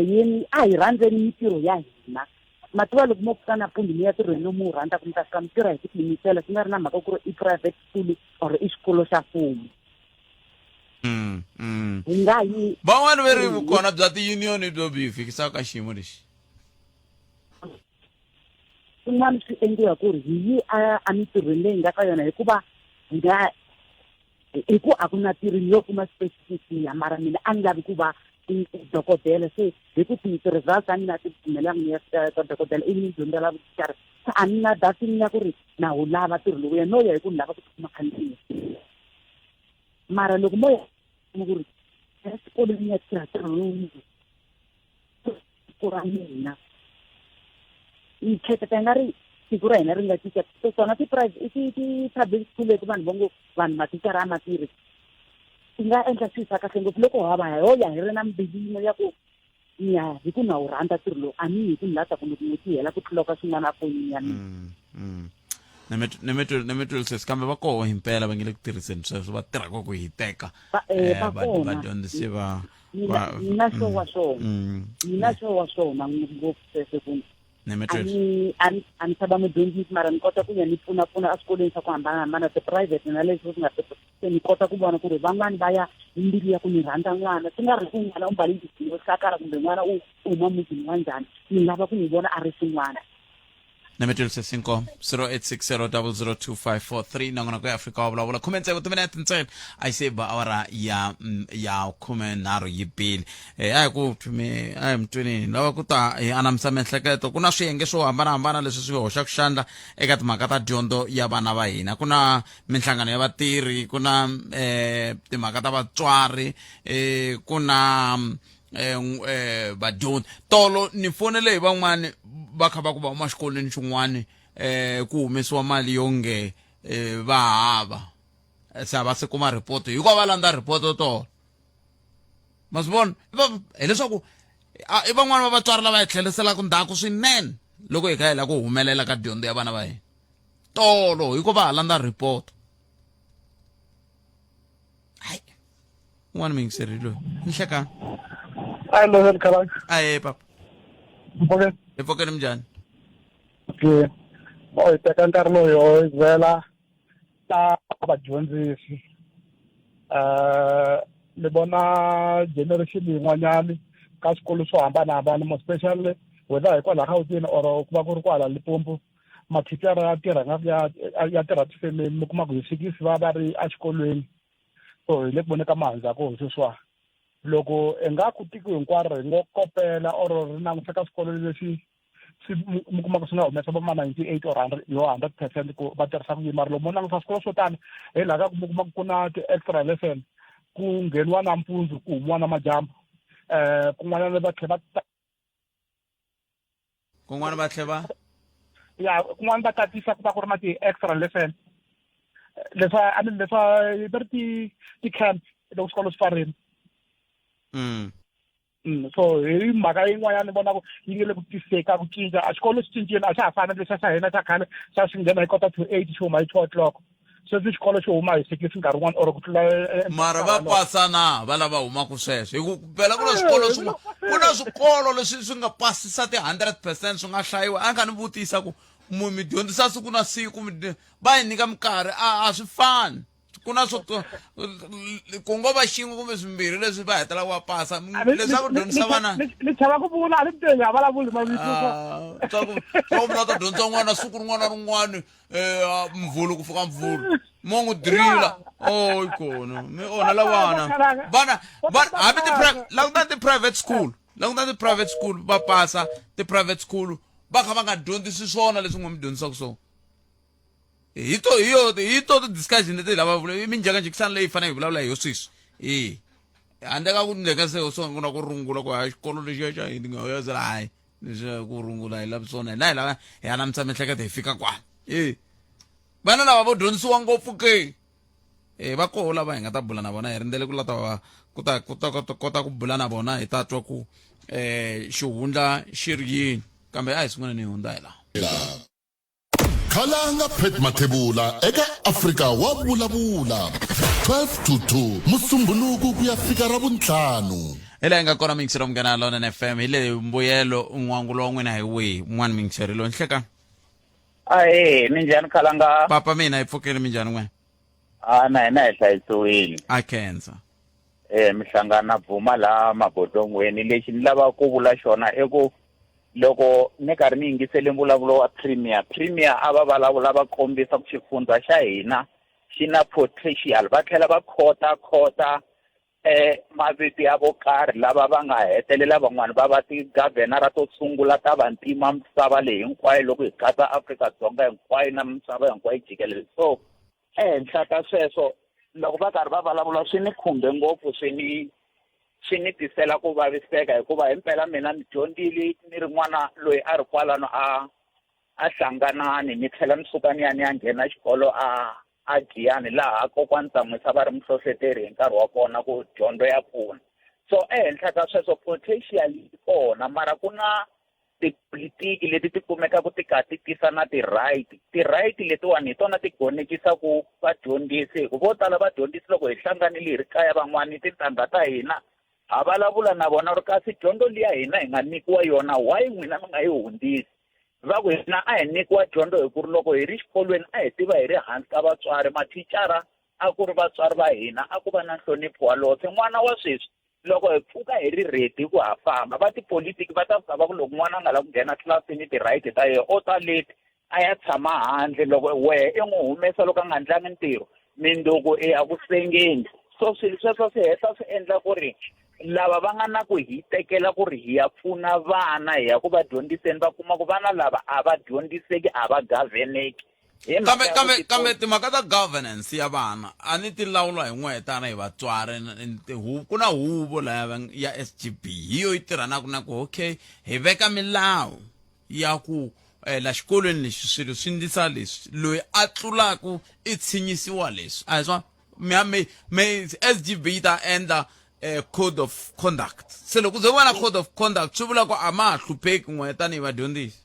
hi rhandzeni mintirho ya hina matiwa loko mo pfuka nampundzu mi ya tirhweni no mu rhandza ku mi ta fika mi tirha hi ku tiyimisela swi nga ri na mhaka ku ri i private school or i xikolo xa mfumo hi nga yi van'wani va ri vukona bya ti-union byo byi fikisaka ka xiyimo lexi swin'wana swi endliwa ku ri hi yi a mintirhweni leyi nga ka yona hikuva hi ku a ku na tirhini yo kuma specific ya mara mina a ni lavi ku va dokodela se hi ku ti-results a ni na ti pfumelanga ni ya ka dokodela i ni dyondzela vuxari se a ni na dasini ya ku ri na wu lava ntirho lowuya no ya hi ku ni lava ku tikuma khandziya mara loko mo ya ku ri exikolweni ya tirha ntirho lowu ku ra mina ni hleketa nga ri siku ra hina ri nga cinca so tona ti-public school leti vanhu matitara a ma tirhi swi nga endla swilo swa kahle ngopfu loko hava ho ya hi ri na mbilino ya ku ya hi ku na wu rhandza ntirho lowu a ni hi ku ni lata ku loko n'weti hela ku tliloka swin'wana a fonini ya mina ni mi twilisesi kambe va koho himpela va nge le ku tirhiseni sweswo va tirhaka ku hi teka vadyondzisi va mina swo wa swona ngopfu sweswo ku a ni tshaba mudyondzisi mara ni kota ku ya ni pfunapfuna eswikolweni swa ku hambanahambana ti-private na leswi swi nga se ni kota ku vona ku ri van'wani va ya hi mbilu ya ku ni rhandza n'wana swi nga ri ku n'wana u mbale xidingo xakala kumbe n'wana u huma mutini wa njhani ni lava ku ni vona a ri xin'wana na mi twilisesi inkomo 0860002543 nangona ku ya Afrika wa vulavula khume ntsevu timinete ntsena a yi se ba awara ya khume nharhu yi bile a hi ku a hi mutwini lava ku ta hi anamisa miehleketo ku na swiyenge swo hambanahambana leswi swi hoxaka xandla eka timhaka ta dyondzo ya vana va hina ku na minhlangano ya vatirhi ku na timhaka ta vatswari ku na vadyondzi tolo ni fonele hi van'wani va kha va ku va huma xikolweni xin'wani ku humesiwa mali yo nge va hava se va se kuma ripoto hikuva va landza ripoto tolo ma swi vona hileswaku i van'wani va vatswari lava hi tlheriselaka ndzhaku swinene loko hi kha hi la ku humelela ka dyondzo ya vana va hina tolo hikuva ha landza ripoto hayi un'wana mi yingiserile loyi ni hlekani Hi, Lohan Kalang. aye papa Okay. epfokeni minjhani Okay. Oh, ita nkarhi lowu ho byela ta vadyondzisi ni vona generation yin'wanyani ka swikolo swo hambanahambana mo especially whether hikwalaha Gauteng or ku va ku ri kwala Limpopo mathicara ya tirha nga ya tirha tifemeni mi kuma ku hi fikisi va ri exikolweni so hi le ku voneka mahandza ko sweswiwa loko i nga ku tiko hinkwaro ri ngo kopela or ri langusa ka swikolo leswi mi kuma ku swi nga humesa va ma 98 or 100% ku va tirhisa ku yima loko mo langusa swikolo swo tani hi laha ka ku mi kuma ku na ti-extra lesson ku ngheniwa nampundzu ku humiwa namadyambu kun'wanyana va tlhela va kun'wana va tlhela ya kun'wana va tatisa ku va ku ri na ti-extra lesson leswa va ri ti-camp loko swikolo swi farini so hi mhaka yin'wanyana ni vona ku yi nge le ku tiseka ku cinca a xikolo xi cincile a xa ha fana leswi xa hina xa khale xa swi nghena hi kota to 8 xi huma hi 2 o'clock sweswi xikolo xi huma hi 6 nkarhi wun'wana or ku tlula mara va pasa na va lava humaka sweswo hi ku phela ku na swikolo swin'wana ku na swikolo leswi swi nga pasisa ti-100% swi nga hlayiwa a nga ni vutisa ku mi dyondzisa siku na siku va hi nyika minkarhi a swi fani ku na swo ku ngo va xin'we kumbe swimbirhi leswi va hetelaka va pasa leswaku dyondzisa vana ni chava ku vula a ni tenge a vulavuli mavito swa ku mi ta dyondzisa n'wana siku rin'wana na rin'wana mvhulu ku fika mvhulu mo n'wi drila o yi kona mi onhela vana hambi langutani ti-private school ti-private school va pasa ti-private school va kha va nga dyondzisi swona leswi n'wi mi dyondzisaka swona hi to ti-discussion leti hi lavavula i minjhekanjhekisano leyi fanele hi vulavula hi yo sweswi handle ka ku ndleka se ku na ku rungula ku hayi xikolo lexiya xa hina nga ya zela hayi leswi ku rungula hi lavi swona hina hi lava hi anamisa miehleketo hi fika kwala vana lava vo dyondzisiwa ngopfu ke va koho lava hi nga ta bula na vona hi rindzele ku lata kota ku bula na vona hi ta twa ku xihundla xi ri yini kambe a hi swin'wana ni hundza hi laha khalanga Pet Mathebula eka Afrika wa vulavula 12 to 2 musumbhuluku ku ya fika ravuntlhanu hi laha hi nga kona mingisero munghana Lona FM hi le mbuyelo un'wangulo wa n'wina hi wihi un'wana mingisero lo nhleka minjhani khalanga papa mina hi pfukile minjhani n'wina na hina hi hlayisiwile a khensa mihlangano na bvuma laha mabodongweni lexi ni lava ku vula xona i ku loko ni karhi ni yingisele mbulavulo wa premier a va vulavula va kombisa ku xifundza xa hina xi na potential va tlhela va khota maviti ya vo karhi lava va nga hetelela van'wani va va ti-governara to sungula ta vantima misava leyi hinkwayo loko hi katsa Afrika-Dzonga hinkwayo na misava hinkwayo jikelele so ehenhla ka sweswo loko va karhi va vulavula swi ni khumbe ngopfu swi ni tisela ku vaviseka hikuva himpela mina ni dyondzile ni ri n'wana loyi a ri kwalano a hlanganani ni tlhela ni suka ni ya nghena xikolo a Giyani laha kokwani Tsamwisa va ri muhlohloteri hi nkarhi wa kona ku dyondzo ya pfuna so ehenhla ka sweswo potential yi kona mara ku na tipolitiki leti ti kumekaku ti kha ti tisa na ti-right letiwani hi tona ti gonekisa ku vadyondzisi hi ku vo tala vadyondzisi loko hi hlanganile hi ri kaya van'wani tintangha ta hina ha vulavula na vona ri kasi dyondzo liya hina hi nga nyikiwa yona why n'wina mi nga yi hundzisi va ku hina a hi nyikiwa dyondzo hi ku ri loko hi ri xikolweni a hi tiva hi ri hansi ka vatswari mathicara a ku ri vatswari va hina a ku va na nhlonipho walowo se n'wana wa sweswi loko hi pfuka hi ri ready ku ha famba va tipolitiki va ta fika va ku loko n'wana a nga lavi ku nghena tlilasini ti-right ta yena o ta leti a ya tshama handle loko wehe i n'wi humesa loko a nga ndlangi ntirho mindzuku i ya ku sengeni so swilo sweswo swi heta swi endla ku ri lava va nga na ku hi tekela ku ri hi ya pfuna vana hi ya ku va dyondziseni va kuma ku vana lava a va dyondziseki a va governeki kambe timhaka ta governance ya vana a ni ti lawula hi n'wetana hi vatswari ku na huvo laya ya SGB hi yo yi tirhanaka na ku okay hi veka milawu ya ku la xikolweni lexi swilo swi ndlisa leswi loyi a tlulaku i tshinyisiwa leswi a hi swa SGB yi ta endla code of conduct se loko ze vona code of conduct swi vula ku a ma ha hlupheki n'wetana hi vadyondzisi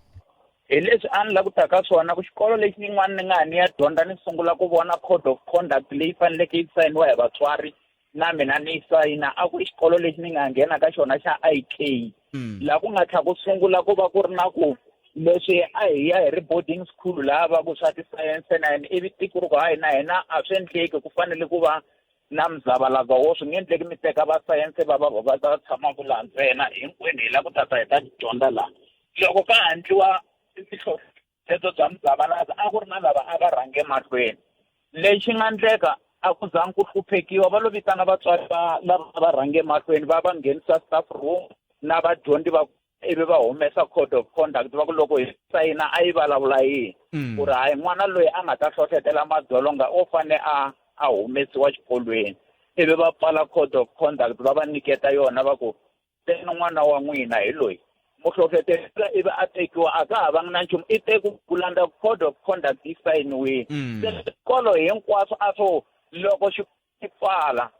hi leswi a ni la ku taka swona ku xikolo lexi yin'wana ni nga ni ya dyondza ni sungula ku vona code of conduct leyi faneleke yi sayiniwa hi vatswari na mina ni yi sayina a ku ri xikolo lexi ni nga nghena ka xona xa IK laha ku nga tlha ku sungula ku va ku ri na ku leswi a hi ya hi ri boarding school lava ku swa ti-science na yena ivi tiko ri ku hayi na hina a swi endleki ku fanele ku va na muzavalazo wo swi nge endleki mi teka va sayense va ta tshama ku laha ntsena hinkwenu hi la ku tata hi ta dyondza laha loko ka handliwa tinhlohleto bya muzavalazo a ku ri na lava a va rhange mahlweni lexi nga endleka a ku zangi ku hluphekiwa va lo vitana vatswari lava va rhange mahlweni va nghenisa staff room na vadyondzi va ivi va humesa code of conduct va ku loko hi sayina a yi vulavula yini ku ri hayi n'wana loyi a nga ta hlohlotela madzolonga o fane a humesiwa xikolweni ivi va pfala code of conduct va va nyiketa yona va ku tena n'wana wa n'wina hi loyi muhlohlotela ivi a tekiwa a ka ha vangi na nchumu i te ku landza code of conduct yi sayiniwile se swikolo hinkwaswo a swo loko xi pfala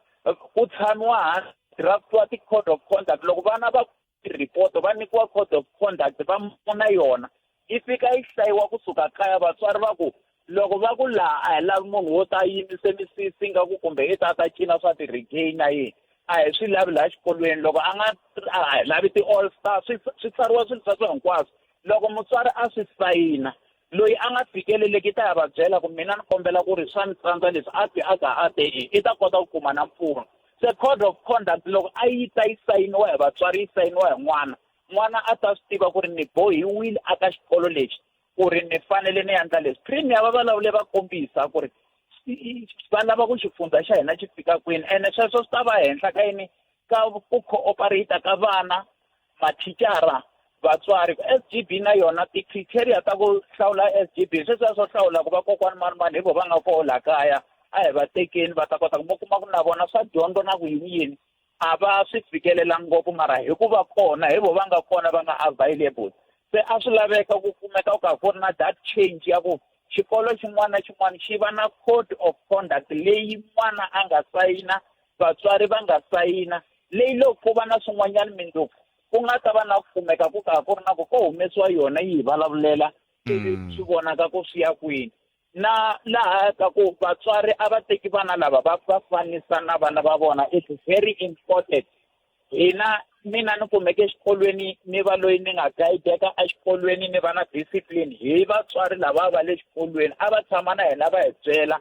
ku tshamiwa hansi draftiwa ti-code of conduct loko vana va report va nyikiwa code of conduct va mona yona yi fika yi hlayiwa kusuka kaya vatswari va ku loko va ku laha a hi lavi munhu wo ta yimise misisi nga ku kumbe i ta cina swa ti-regain na yini a hi swi lavi laha xikolweni loko a hi lavi ti-all star swi tsariwa swilo sweswo hinkwaswo loko mutswari a swi sayina loyi a nga fikeleleki ta ya va byela ku mina ni kombela ku ri swa ni tsandza leswi a ti a ka a te i ta kota ku kuma na mpfuno se code of conduct loko a yi ta yi sayiniwa hi vatswari yi sayiniwa hi n'wana a ta swi tiva ku ri ni bohiwile aka xikolo lexi ku ri ni fanele ni endla leswi premier va vulavule va kombisa ku ri va lava ku xifundza xa hina xi fika kwini ene sweswo swi ta va henhla ka yini ka ku cooperate ka vana mathicara vatswari SGB na yona ti-criteria ta ku hlawula SGB sweswiya swo hlawula ku va kokwani mani hi vo va nga koho laha kaya a hi va tekeni va ta kota ku mo kuma ku na vona swa dyondzo na ku yini a va swi fikelela ngopfu mara hi ku va kona hi vo va nga kona va nga available se a swi laveka ku kumeka ku ka ku ri na that change ya ku xikolo xin'wana na xin'wana xi va na code of conduct leyi n'wana a nga sayina vatswari va nga sayina leyi loko ku va na swin'wanyana mindzuku ku nga ta va na ku kumeka ku ka ku ri na ku ko humesiwa yona yi hi vulavulela swi vonaka ku swi ya kwini na laha ka ku vatswari a va teki vana lava va fanisa na vana va vona it's very important mina ni kumeke xikolweni ni va loyi ni nga guideka exikolweni ni va na discipline hi vatswari lava va le xikolweni a va tshama na hina va hi byela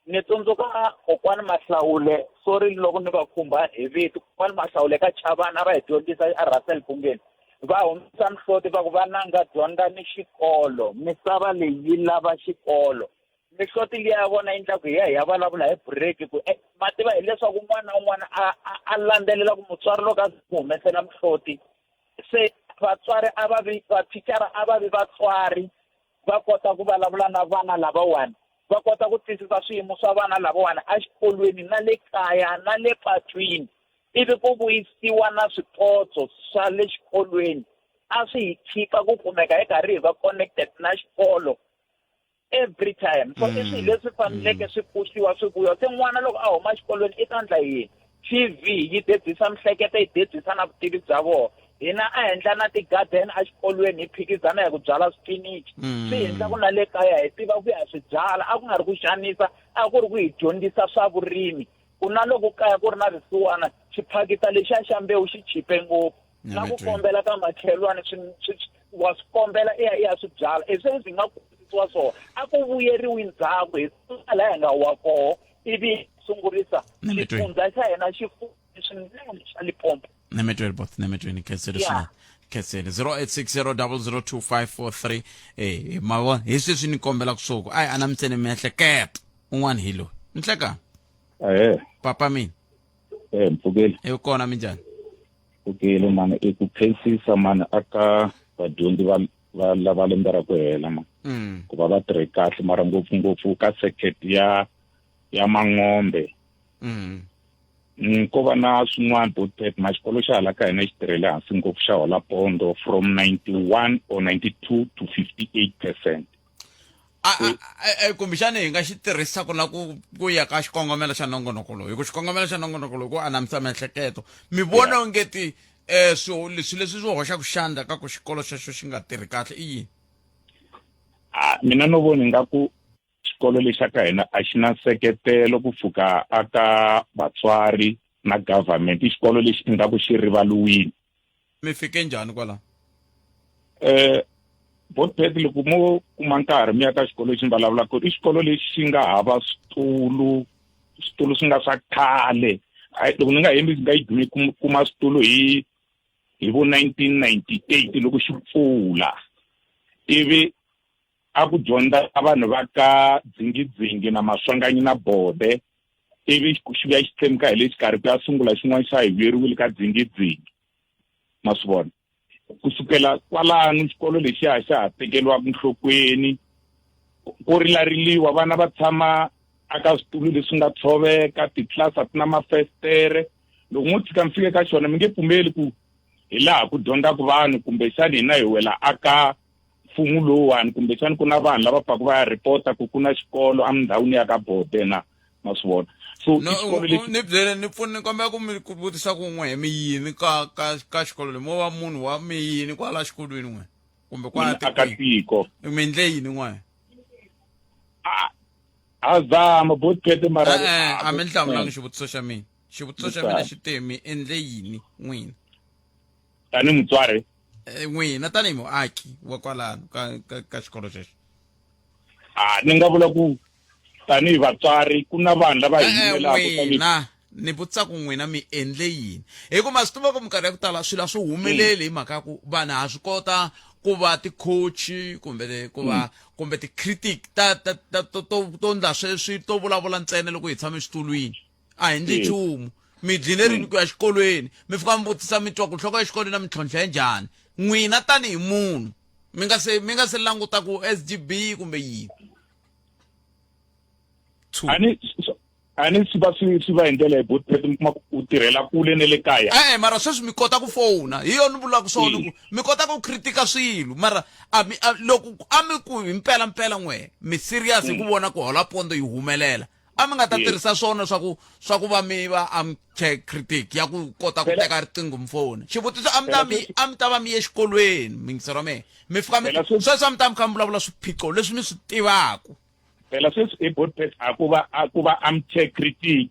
ni tsundzuka kokwani Mahlawule sorry loko ni va khumba hi vito kokwani Mahlawule ka Chavana va hi dyondzisa a Russell Bungeni va humesa nhloti va ku vana nga dyondza ni xikolo misava leyi yi lava xikolo mihloti liya ya vona yi endla ku hi ya vulavula hi break ku ma tiva hileswaku n'wana na un'wana a landzelela ku mutswari loko a humesela mihloti se vatswari a va vi mathicara a va vi vatswari va kota ku vulavula na vana lavawani va kota ku twisisa swiyimo swa vana lavawani exikolweni na le kaya na le patwini ivi ku vuyisiwa na swipotso swa le xikolweni a swi hi chipa ku kumeka hi karhi hi va connected na xikolo every time so i swilo leswi faneleke swi pushiwa swi vuya se n'wana loko a huma xikolweni i ta endla yini TV yi dedzisa mihleketo yi dedzisa na vutivi bya vona hina a endla na ti-garden exikolweni hi phikizana hi ku byala swipinichi swi endla ku na le kaya hi tiva ku ya swi byala a ku nga ri ku xanisa a ku ri ku hi dyondzisa swa vurimi ku na loko kaya ku ri na risiwana xiphakita lexiya xa mbewu xi chipe ngopfu na ku kombela ka makhelwani wa swi kombela i ya swi byala i swi swi nga kusiwa swona a ku vuyeriwi ndzhaku hi laha hi nga wa koho ivi sungurisa xifundza xa hina swinene xa Limpopo Nemetwele both Nemetwele Khetselo swinene Khetselo 0860002543 mavona hi sweswi ni kombela kusuku ai ana mtsene miehleketo un'wana hilo nhleka papa mina Mpfukeli kona minjani Mpfukeli mani i ku khensisa mani aka vadyondzi va lava lembe ra ku hela ma ku va va tirhe kahle mara ngopfungopfu ka circuit ya Mangombe ko va na swin'wana botet ma xikolo xa hala ka hina xi tirhele hansi ngopfu xa hola pondo from 91 or 92 to 58%. kumbexani hi nga xi tirhisa ku na ku ya ka xikongomelo xa nongonoko lowu hi ku xikongomelo xa nongonoko lowu ku anamisa miehleketo mi vona ongeti leswi swi hoxaku xandla ka ku xikolo xexo xi nga tirhi kahle i yini mina no vona ingaku xikolo lexi ka hina a xi na nseketelo ku pfuka aka vatswari na government i xikolo lexi ingaku xi rivaluwini mi fike njhani kwala botpet loko mo kuma nkarhi mi ya ka xikolo lexi ni vulavula ku i xikolo lexi xi nga hava switulu swi nga swa khale loko ni nga hembi nga yi dume kuma switulu hi vo 1998 loko xi pfula ivi a ku dyondza vanhu va ka Dzingidzingi na Maswanganyi na Bode ivi xi ya xi tsemeka hi le xikarhi ku ya sungula xin'wana xa hiveriwile ka Dzingidzingi ma swi vona kusukela kwalano xikolo lexiya xa ha tekeriwaka nhlokweni ku rilariliwa vana va tshama aka switulu leswi nga tshoveka titlasi a ti na mafestere loko mo tshika mi fike ka xona mi nge pfumeli ku hi laha ku dyondzaka vanhu kumbexani hina hi wela aka mfumo lowani kumbexani ku na vanhu lava paka va ya ripota ku ku na xikolo ndhawini ya ka Bode na ma swi vona so ni byele ni pfuni kombela ku mi vutisa ku n'we mi yini ka xikolo le mo va munhu wa mi yini kwala xikolweni n'we kumbe kwala tiko mi endle yini n'we azama botpete mara a mi hlamulanga xivutiso xa mina xi te mi endle yini n'wina tani mutswari n'wina tanihi muaki wa kwalano ka xikolo xexo ni nga vula ku tanihi vatswari ku na vanhu lava n'wina ni vutisa ku n'wina mi endle yini hikuva swi tiva ku minkarhi ya ku tala swilo swi humeleli hi mhaka ya ku vanhu ha swi kota ku va ti-coach kumbe ti-critic to ndla sweswi to vulavula ntsena loko hi tshame xitulwini a hi ndli nchumu mi dlinerini ku ya xikolweni mi fika mi vutisa mi twa ku nhloko exikolweni na mintlhontlho ya njhani n'wina tanihi munhu mi nga se languta ku SGB kumbe yini ani swi va hi ndlela hi botpet mi kuma u tirhela kule ne le kaya mara sweswi mi kota ku fona hi yona ni vulaka swona ku mi kota ku critica swilo mara loko a mi ku hi mpela n'we mi serious hi ku vona ku hola pondo yi humelela a mi nga ta tirhisa swona swa ku va mi va check critic ya ku kota ku teka riqingho mfoni xivutiso a mi ta va mi ye xikolweni mingisero me mi fika sweswi a mi ta mi kha mi vulavula swiphiqo leswi mi swi tivaku phela sweswi ebotpet a ku va check critic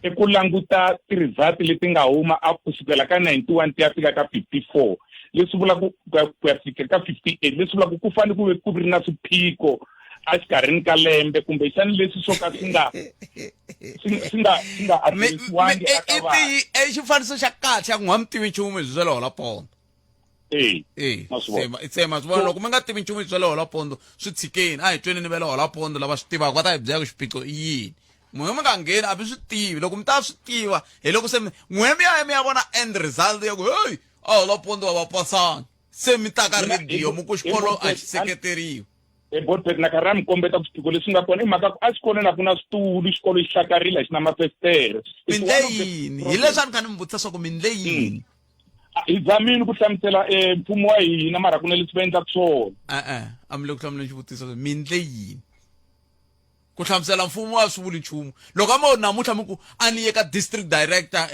i ku languta ti-result leti nga huma a kusukela ka 91 ti ya fika ka 54 leswi vulaka ku ya fika ka 58 leswi vulaka ku fanele ku ve ku ri na swiphiqo exikarhini ka lembe kumbexani leswi swo ka swi nga addressiwangi aka vanhu xifaniso xa kahle xa ku n'wa mi tivi nchumu hi byo le hola pondo sema swi vona loko mi nga tivi nchumu hi byo le hola pondo swi tshikeni a hi tweni ni ve le hola pondo lava swi tivaka va ta hi byela ku xiphiqo i yini n'we mi nga ngheni a mi swi tivi loko mi ta swi tiva hi loko se n'we mi ya vona end result ya ku heyi a hola pondo va va pasanga se mi ta ka rediyo mu ku xikolo a xi seketeriwa ebotpet na karhi a mi kombeta ku swiphiqo leswi nga kona i mhaka ku a xikolweni a ku na switulu xikolo xi hlakarile xi na mafestere mi ndle yini hi leswi a ni kha ni mi vutisa swa ku mi ndle yini hi zamini ku hlamusela mfumo wa hina mara ku na leswi va endlaka swona a mi le ku hlamuleni xivutiso mi ndle yini ku hlamusela mfumo wa swi vuli nchumu loko a mo namuntlha mi ku a ni ye ka district director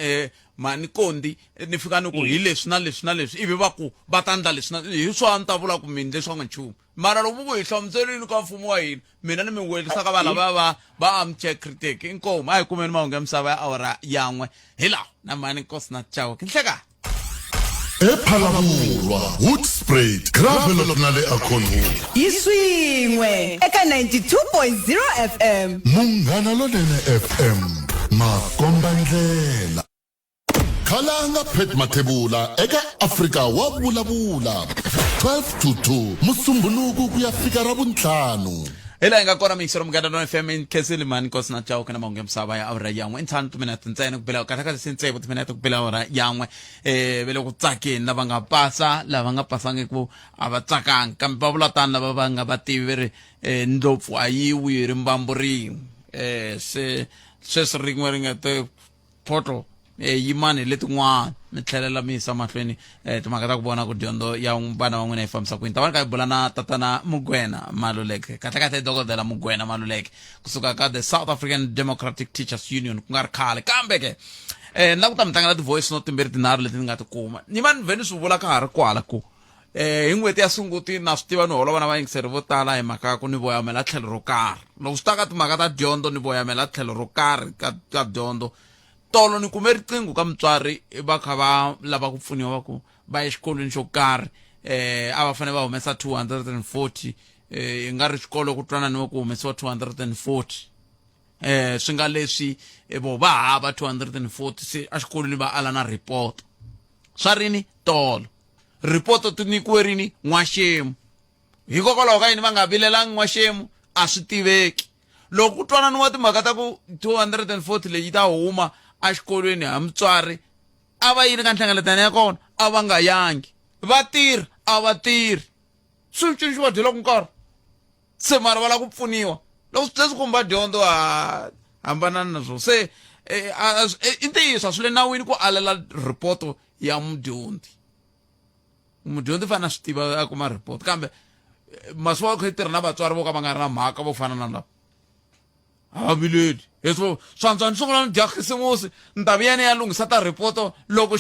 mani Kondi ni fika ni ku hi leswi na leswi na leswi ivi va ku va ta ndla leswi na hi swo a ni ta vula ku mi ndle swanga nchumu mara loko ku hi hlamuserini ka mfumo wa hina mina ni mi welerisa ka vanhu lava va amcheck critic inkomo a hi kumeni mahungu ya misava ya awara yan'we hi lawa na mani nkosi na chawo ki nhleka ePhalabulwa Hoodspray Gravel na le Akhonu iswin'we eka 92.0 FM Munghana Lonene FM makomba ndlela Khalanga Pet Mathebula eka Africa wa vulavula 12 to 2 Musumbhunuku ku ya fika Ravuntlhanu ela inga kora mixero mugada no FM in kesili mani nkosi na chawo kana mahungu ya misava ya awara yan'we inthanu timinete ntsena ku bela kathaka sentsevo timinete ku bela awara yan'we vele ku tsakeni lava nga pasa lava nga pasangi ku a va tsakanga kambe va vula tani lava va nga va tivi ve ri ndlopfu a yi wi ri mbambu rin'we sweswi rin'we ri nga te photo yimani letin'wana mi tlhelela mi yisa mahlweni timhaka ta ku vona ku dyondzo ya vana va n'wina yi fambisa kwini ta vana ka hi bula na tatana Mugwena Maluleke kahlekahle dokodela Mugwena Maluleke kusuka ka the South African Democratic Teachers Union ku nga ri khale kambe ke ni la ku ta mi tlangela ti-voice note timbirhi tinharhu leti ni nga ti kuma ni va ni vhe ni swi vula ka ha ri kwala ku hi n'hweti ya Sunguti na swi tiva ni holovana va yingiseri vo tala hi mhaka ku ni voyamela tlhelo ro karhi loko swi ta ka timhaka ta dyondzo ni voyamela tlhelo ro karhi ka dyondzo tolo ni kume riqingho ka mutswari va kha va lava ku pfuniwa ku va ya exikolweni xo karhi a va fane va humesa 240 i nga ri xikolo ku twananiwe ku humesiwa 240 swi nga leswi vo va hava 240 se a xikolweni va ala na report swa rini tolo report ti nyikiwe rini n'waxemu hikokwalaho ka yini va nga vilelangi n'waxemu a swi tiveki loko ku twananiwa timhaka ta ku 240 leyi ta huma a xikolweni ha mutswari a va yini ka nhlengeletano ya kona a va nga yangi va tirha a va tirhi swi cinci va dyela ku nkarhi se mara va lava ku pfuniwa loko swi swi khumba dyondzo hambanana na swona se i ntiyiso swi le nawini ku alela ripoto ya mudyondzi fana swi tiva a kuma report kambe masiku va kha tirha na vatswari vo ka va nga ri na mhaka vo fana na lava a va vileli leswo swantswa ni sungula ni dya khisimusi ni ta vuya ni ya lunghisa ta ripoto loko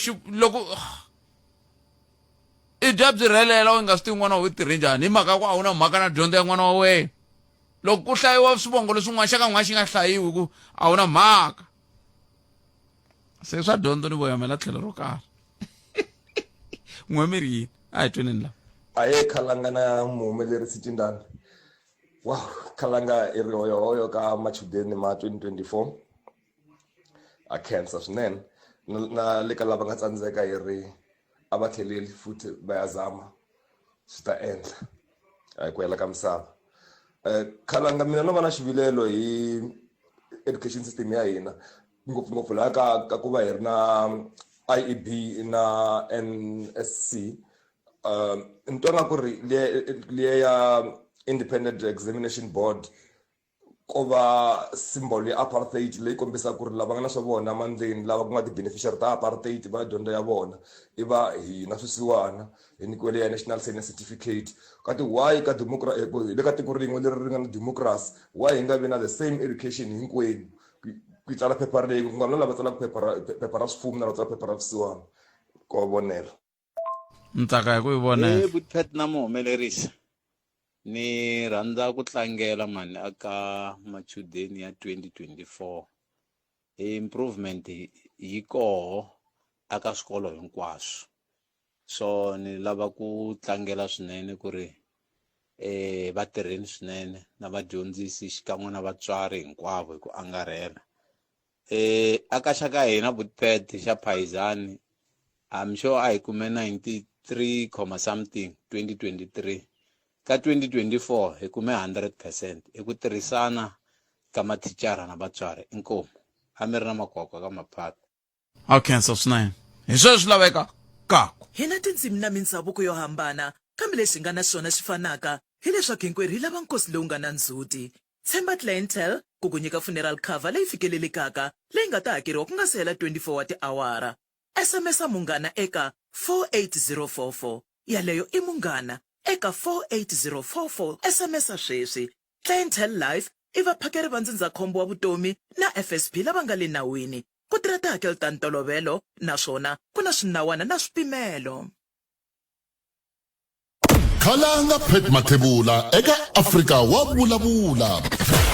i dya byi rhelela u nga swi tivi n'wana wa tirhe njhani hi mhaka ku a wu na mhaka na dyondzo ya n'wana wa wena loko ku hlayiwa swivongo leswin'wana xa ka n'wana xi nga hlayiwi ku a wu na mhaka se swa dyondzo ni voyamela tlhelo ro karhi n'we miri yini a hi twenini lava aye khalanga na muhumelerisi Tindani wow khalanga i rihoyohoyo ka machudeni ma 2024 a cancer swinene na le ka lava nga tsandzeka hi ri a va tlheleli futhi va ya zama swi ta endla a hi ku hela ka misava khalanga mina no va na xivilelo hi education system ya hina ngopfungopfu laha ka ku va hi ri na IEB na NSC ni twa nga ku ri liya ya Independent Examination Board ko va symbol ya apartheid leyi kombisaka ku ri lava nga na swa vona mandleni lava ku nga ti-beneficiary ta apartheid va dyondzo ya vona i va hina swisiwana hi nyikiwele ya National Senior Certificate kati why ka le ka tiko rin'we leri ri nga na democracy why hi nga vi na the same education hinkwenu ku tsala phepha leyi ku nga na lava tsalaka phepha ra swifumu na lava tsalaka phepha ra swisiwana ko vonela ntsaka hi ku yi vonela Butpet na muhumelerisi ni rhandza ku tlangela mani aka machudeni ya 2024 improvement yi koho aka swikolo hinkwaswo so ni lava ku tlangela swinene ku ri va tirheni swinene na vadyondzisi xikan'we na vatswari hinkwavo hi ku angarhela aka xa ka hina Butpet xa Phayizani I'm sure a hi kume 93, something 2023 ka 2024 hi kume 100% hi ku tirhisana ka mathicara na vatswari inkomo a mi ri na makwakwa ka maphata a cancer swinene hi sweswo swi laveka kako hi na tindzimi na mindhavuko yo hambana kambe leswi nga na swona swi fanaka hileswaku hinkwerhu hi lava nkosi lowu nga na ndzhuti tshemba clientele ku ku nyika funeral cover leyi fikelelekaka leyi nga ta hakeriwa ku nga se hela 24 wa tiawara SMS-a munghana eka 48044 yaleyo i munghana eka 48044 SMS-a sweswi clientele life i vaphakeri va ndzindzakhombo wa vutomi na FSP lava nga le nawini ku tirha tihakelo ta ntolovelo naswona ku na swinawana na swipimelo khalanga Pet Mathebula eka Afrika wa vulavula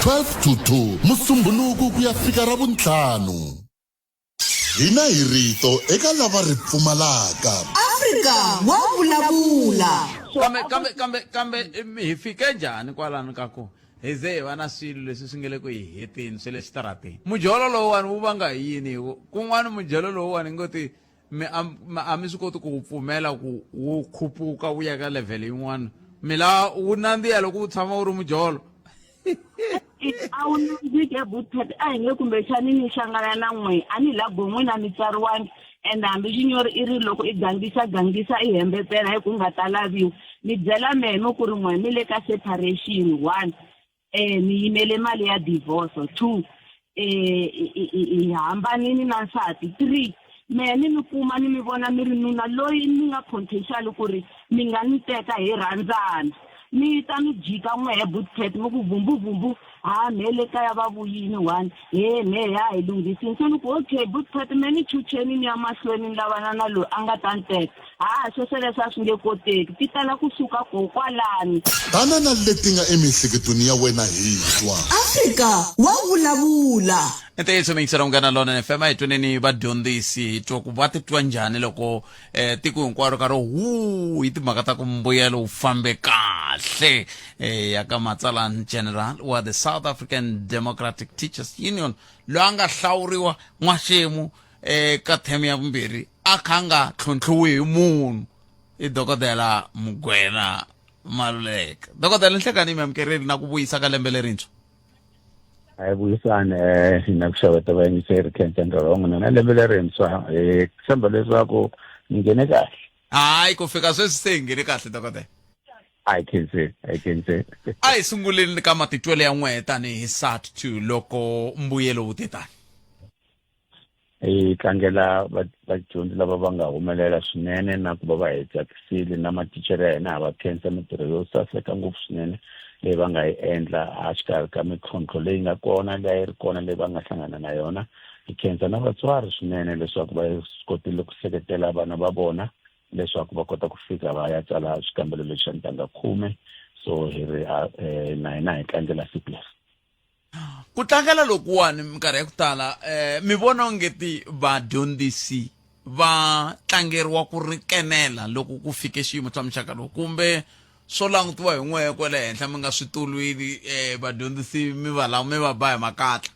12 to 2 musumbhunuku ku ya fika ra vuntlhanu hina hi rito eka lava ri pfumalaka Afrika wa vulavula kambe hi fike njhani kwalano ka ku hi ze hi va na swilo leswi swi nge le ku hi heteni swe le xitarateni mudyolo lowuwani wu vanga hi yini kun'wana mudyolo lowuwani hi ngo ti a mi swi koti ku wu pfumela ku wu khupuka wu ya ka level yin'wana mila wu nandziha loko wu tshama wu ri mudyolo a wu nandzike Butpet a hi nge kumbexani ni hlangana na n'we a ni la bon'we na mi tsariwangi and hambi xinyori i ri loko i gangisa i hembetela hi ku nga ta laviwa ni byela memo ku ri n'we mi le ka separation 1 ni yimele mali ya divorce 2 i hambanini na nsati 3 me ni mi kuma ni mi vona mi ri nuna loyi ni nga potential ku ri mi nga ni teka hi rhandzana mi ta mi jika n'we he Butpet mi ku vumbu me le kaya va vuyini 1 me ya hi lunghisini so ni ku okay Butpet me ni chucheni ni ya mahlweni ni lavana na loyi a nga ta ni teka sweswo leswi a swi nge koteki ti tala kusuka kokwalani tana na leti nga emiehleketweni ya wena hi twa Afrika wa vulavula Ntiyiso mingisela unghana lona FM hi tweneni vadyondzisi twa ku va titwa njhani loko tiko hinkwaro karhi hi timhaka ta ku mbuyelo wu fambe kahle ya ka matsalani general wa the South African Democratic Teachers Union loyi a nga hlawuriwa n'waxemu ka theme ya vumbirhi a kha nga tlhontlhiwi hi munhu i dokodela Mugwena Maluleka. Dokodela nhlekani mi amukerile na ku vuyisa ka lembe lerintshwa. Vuyisane hina ku xeweta vayingiseri Khensa Ndorongho na lembe lerintshwa tshemba leswaku mi nghene kahle. Hayi ku fika sweswi se hi nghene kahle dokodela. I can say. A hi sunguleni ka matitwelo ya n'wehe tanihi SADTU loko mbuyelo wu te tani. Hi tlangela vadyondzi lava va nga humelela swinene na ku va va hi tsakisile na mathicara ya hina ha va khensa mitirho yo saseka ngopfu swinene leyi va nga yi endla a xikarhi ka mintlhontlho leyi nga kona leyi ri kona leyi va nga hlangana na yona. Hi khensa na vatswari swinene leswaku va kotile ku seketela vana va vona leswaku va kota ku fika va ya tsala xikambelo lexi xa ntanga 10. So hi ri na hina hi tlangela C+. Ku tlangela lokuwani minkarhi ya ku tala mi vona ongeti vadyondzisi va tlangeriwa ku rikenela loko ku fike xiyimo xa muxaka lowu kumbe swo langutiwa hi n'wehe kwale henhla mi nga swi tuluwili vadyondzisi mi va ba hi makatla.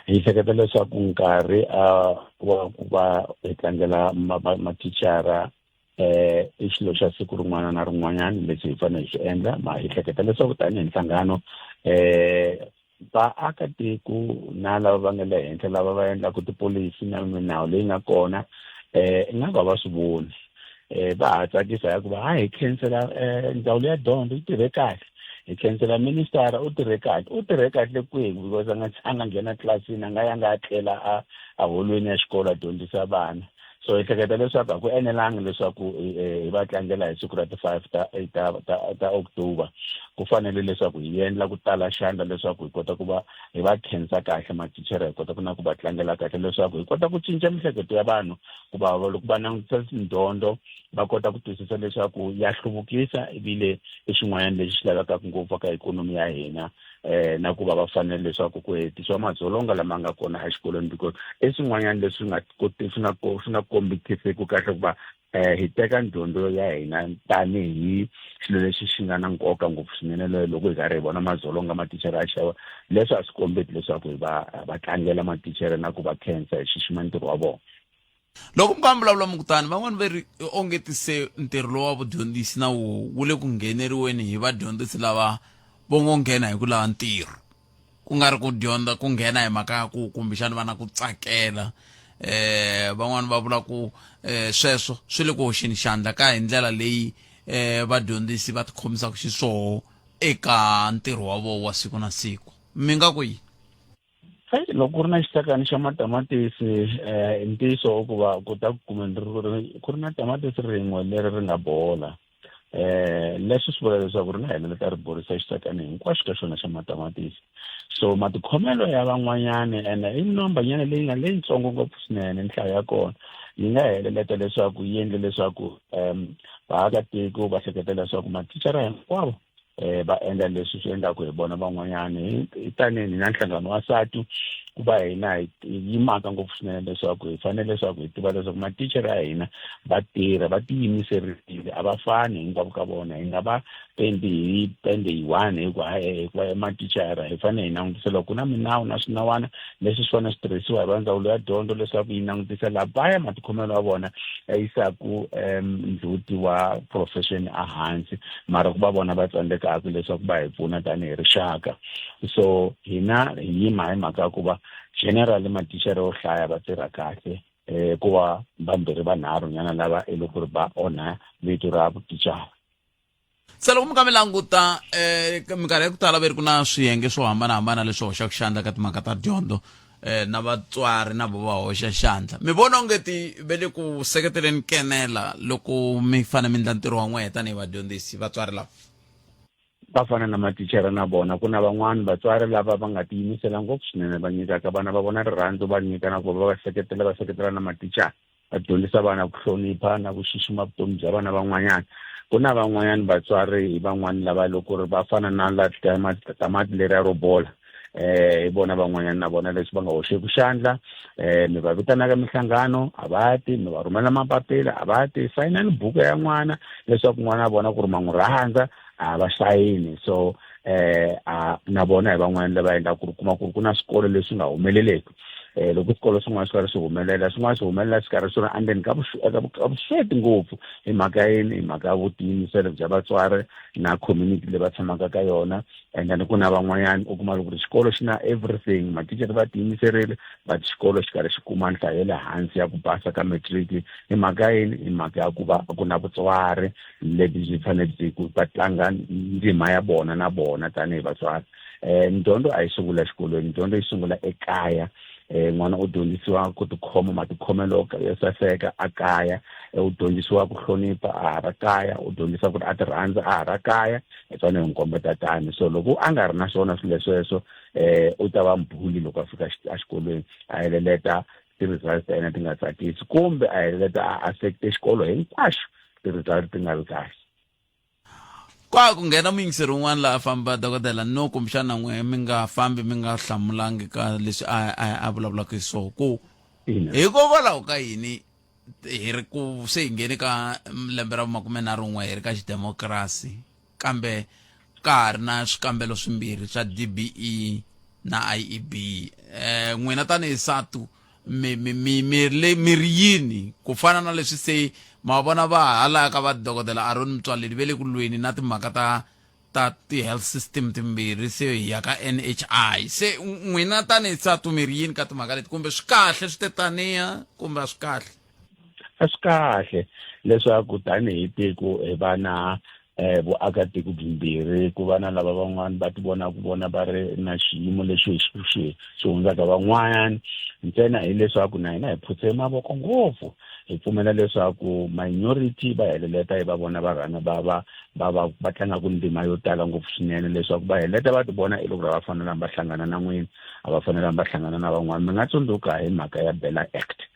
Hi hleketa leswaku nkarhi wa ku va hi tlangela mathicara i xilo xa siku rin'wana na rin'wanyana lexi hi fanele hi xi endla ma hi hleketa leswaku tanihi nhlangano vaakatiko na lava va nga le henhla lava va endlaka tipolisi na minawu leyi nga kona i nga va swi voni va ha tsakisa ya ku va hi khensela ndzawulo ya dyondzo yi tirhe kahle hi khensela ministara u tirhe kahle kwihi because a nga nghena tlilasini a nga yanga a tlela a holweni ya xikolo a dyondzisa vana. So hi hleketa leswaku a ku enelanga leswaku hi va tlangela hi siku ra ti-5 ta October. Ku fanele leswaku hi endla ku tala xandla leswaku hi kota ku va hi va khensa kahle mathicara hi kota ku na ku va tlangela kahle leswaku hi kota ku cinca mihleketo ya vanhu ku va loko va langutisa tidyondzo va kota ku twisisa leswaku ya hluvukisa vile i xin'wanyana lexi xi lavekaka ngopfu ka ikhonomi ya hina na ku va va fanele leswaku ku hetisiwa madzolonga lama nga kona exikolweni because i swin'wanyana leswi swi nga kombekiseki kahle ku va hi teka dyondzo ya hina tanihi xilo lexi xi nga na nkoka ngopfu swinene loko hi karhi hi vona madzolonga mathicara ya xava leswi a swi kombeti leswaku hi va tlangela mathicara na ku va khensa hi xixima ntirho wa vona. Loko mi nga vulavula mukutani van'wani va ri ongetise ntirho lowu wa vudyondzisi na wu le ku ngheneriweni hi vadyondzisi lava vo ngo nghena hi ku lava ntirho ku nga ri ku dyondza ku nghena hi mhaka ya ku kumbexana va na ku tsakela. Van'wani va vula ku sweswo swi le ku hoxeni xandla ka hi ndlela leyi vadyondzisi va tikhomisaka xiswona eka ntirho wa vona wa siku na siku. Mi nga ku yini? Loko ku ri na xisakani xa matamatisi i ntiyiso ku va ku ta ku kuma ku ri na tamatisi rin'we leri ri nga bola leswi swi vula leswaku ri nga helela ta ri borisa xisakani hinkwaxo ka xona xa matamatisi. So matikhomelo ya van'wanyana ene i nombanyana leyi nga leyitsongo ngopfu swinene nhlayo ya kona yi nga heleleta leswaku yi endle leswaku vaakatiko va hleketa leswaku mathicara hinkwavo va endla leswi swi endlaku hi vona van'wanyana hi tanihi na nhlangano wa SADTU ku va hina hi yimaka ngopfu swinene leswaku hi fanele leswaku hi tiva leswaku mathicara ya hina va tirha va tiyimiserile a va fani hinkwavo ka vona hi nga va pendi hi one hikuva mathicara hi fanele hi langutisa loko ku na minawu na swinawana leswi swi fanele swi tirhisiwa hi va ndzawulo ya dyondzo leswaku yi langutisa lavaya matikhomelo ya vona ya yisaku ndzhuti wa profession ehansi mara ku va vona va tsandzekaka leswaku va hi pfuna tanihi rixaka. So hina hi yima hi mhaka ya ku va general mathicara yo hlaya va tirha kahle ku va vambirhi vanharhu nyana lava loko ri va onha vito ra vuticara. Se loko mi ka mi languta minkarhi ya ku tala va ri ku na swiyenge swo hambanahambana leswi hoxaka xandla ka timhaka ta dyondzo na vatswari na vo va hoxa xandla. Mi vona ongeti ve le ku seketeleni kenela loko mi fane mi endla ntirho wa n'wehe tanihi vadyondzisi vatswari lava? Va fana na mathicara na vona ku na van'wani vatswari lava va nga tiyimisela ngopfu swinene va nyikaka vana va vona rirhandzu va nyika na ku va seketela na mathicara va dyondzisa vana ku hlonipha na ku xixima vutomi bya vana van'wanyana. Ku na van'wanyana vatswari hi van'wani lava loko ri va fana na tamati leri ya ro bola hi vona van'wanyana na vona leswi va nga hoxeku xandla mi va vitanaka mihlangano a va ti, mi va rhumela mapapila a va ti, sayinani buku ya n'wana leswaku n'wana a vona ku ri ma n'wi rhandza a va sayini. So na vona hi van'wana lava endla ku ri kuma ku ri ku na swikolo leswi nga humeleleki. Loko swikolo swin'wana swi karhi swi humelela swin'wana swi humelela swi karhi swi ri andeni ka vusweti ngopfu hi mhaka yini, hi mhaka vutiyimiseri bya vatswari na community leyi va tshamaka ka yona. And then ku na van'wanyana u kuma loko xikolo xi na everything, mathicara va tiyimiserile but xikolo xi karhi xi kuma nhlayo ya le hansi ya ku basa ka matric hi mhaka yini, hi mhaka ya ku va ku na vutswari lebyi byi fanele ku va tlanga ndzima ya vona na vona tanihi vatswari. Dyondzo a yi sungula xikolweni, dyondzo yi sungula ekaya. N'wana u dyondzisiwa ku tikhoma matikhomelo yo saseka a kaya, u dyondzisiwa ku hlonipha a ha ra kaya, u dyondzisa ku ri a ti rhandza a ha ra kaya, hi tsona hi nkombeta tani. So loko a nga ri na swona swilo lesweswo u ta va mbhuli loko a fika exikolweni, a heleleta ti-results ta yena ti nga tsakisi kumbe a heleleta a affect-e xikolo hinkwaxo ti-results ti nga vi kahle. Kwa ku nghena muyingiseri wun'wana laha famba dokodela no kumbexana n'we mi nga fambi mi nga hlamulangi ka leswi a vulavulaka hi swona ku hikokwalaho ka yini hi ri ku se hi nghene ka lembe ra 21 hi ri ka xidemokirasi kambe ka ha ri na swikambelo swimbirhi swa DBE na IEB. N'wina tanihi SATU mi ri yini ku fana na leswi se ma vona va hala ka va dokodela Aaron Mtswaleli ve le ku lweni na timhaka ta ti-health system timbirhi se hi ya ka NHI. Se n'wina tanihi SATU mi ri yini ka timhaka leti kumbe swi kahle swi te taniya kumbe a swi kahle? A swi kahle leswaku tanihi tiko hi va na vuakatiko byimbirhi, ku va na lava van'wana va ti vona ku vona va ri na xiyimo lexi xi hundzaka van'wana. Ntsena hileswaku na hina hi phutse mavoko ngopfu, hi pfumela leswaku minority va heleleta hi va vona va rhanga va tlangaka ndzima yo tala ngopfu swinene, leswaku va heleta va ti vona loko va fanelanga va hlangana na n'wina a va fanelanga va hlangana na van'wana. Mi nga tsundzuka hi mhaka ya Bela Act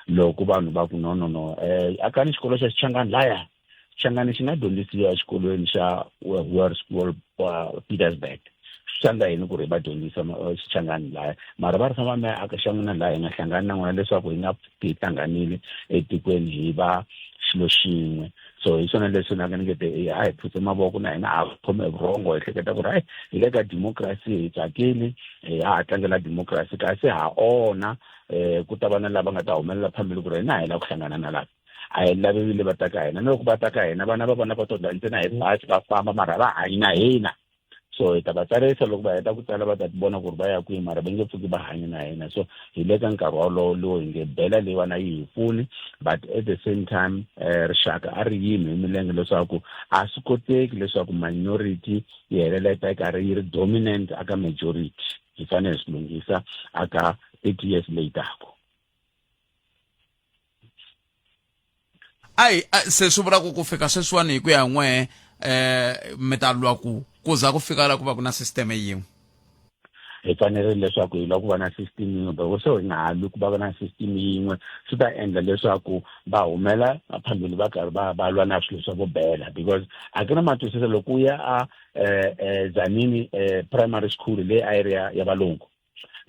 loko vanhu va ku no akani xikolo xa Xichangani laya Xichangani xi nga dyondzisiwa exikolweni xa World School Pietersburg. Xandla yini ku ri va dyondzisa Xichangani laya mara va ri famba mi aka xa n'wina laha hi nga hlangani na n'wina leswaku hi nga ti hlanganile etikweni hi va xilo xin'we. So hi swona leswi na ngete a hi phutse mavoko na hina a khome vurhongo hi hleketa ku ri hayi hi le ka democracy hi tsakile ha tlangela democracy kasi ha ona ku ta va na lava nga ta humelela phambili ku ri hina hi la ku hlangana na lava a hi lavile va ta ka hina. Loko va ta ka hina vana va vona va tonda ntsena hi basi va famba mara va hanyi na hina. So hi ta va tsarisa loko va heta ku tsala va ta vona ku ri va ya kwihi mara va nge pfuki va hanya na hina. So hi le ka nkarhi wolowo hi nge bela leyiwana yi hi pfuni but at the same time rixaka a ri yimi hi milenge leswaku a swi koteki leswaku minority yi helela yi ta karhi yi ri dominant aka majority. Hi fanele hi swi lunghisa aka 30 years leyi taka. Ai se swi vula ku fika sweswiwani hi ku ya n'we mi ta lwa ku za ku fika la ku va ku na system yin'we. Hi fanele leswaku hi lava ku va na system yin'we loko se hi nga ha lwi ku va na system yin'we swi ta endla leswaku va humela phambili va karhi va lwa na swilo swa vo bela because a ku na matwisisa loko u ya a Zanini primary school leyi a yi ri ya valungu.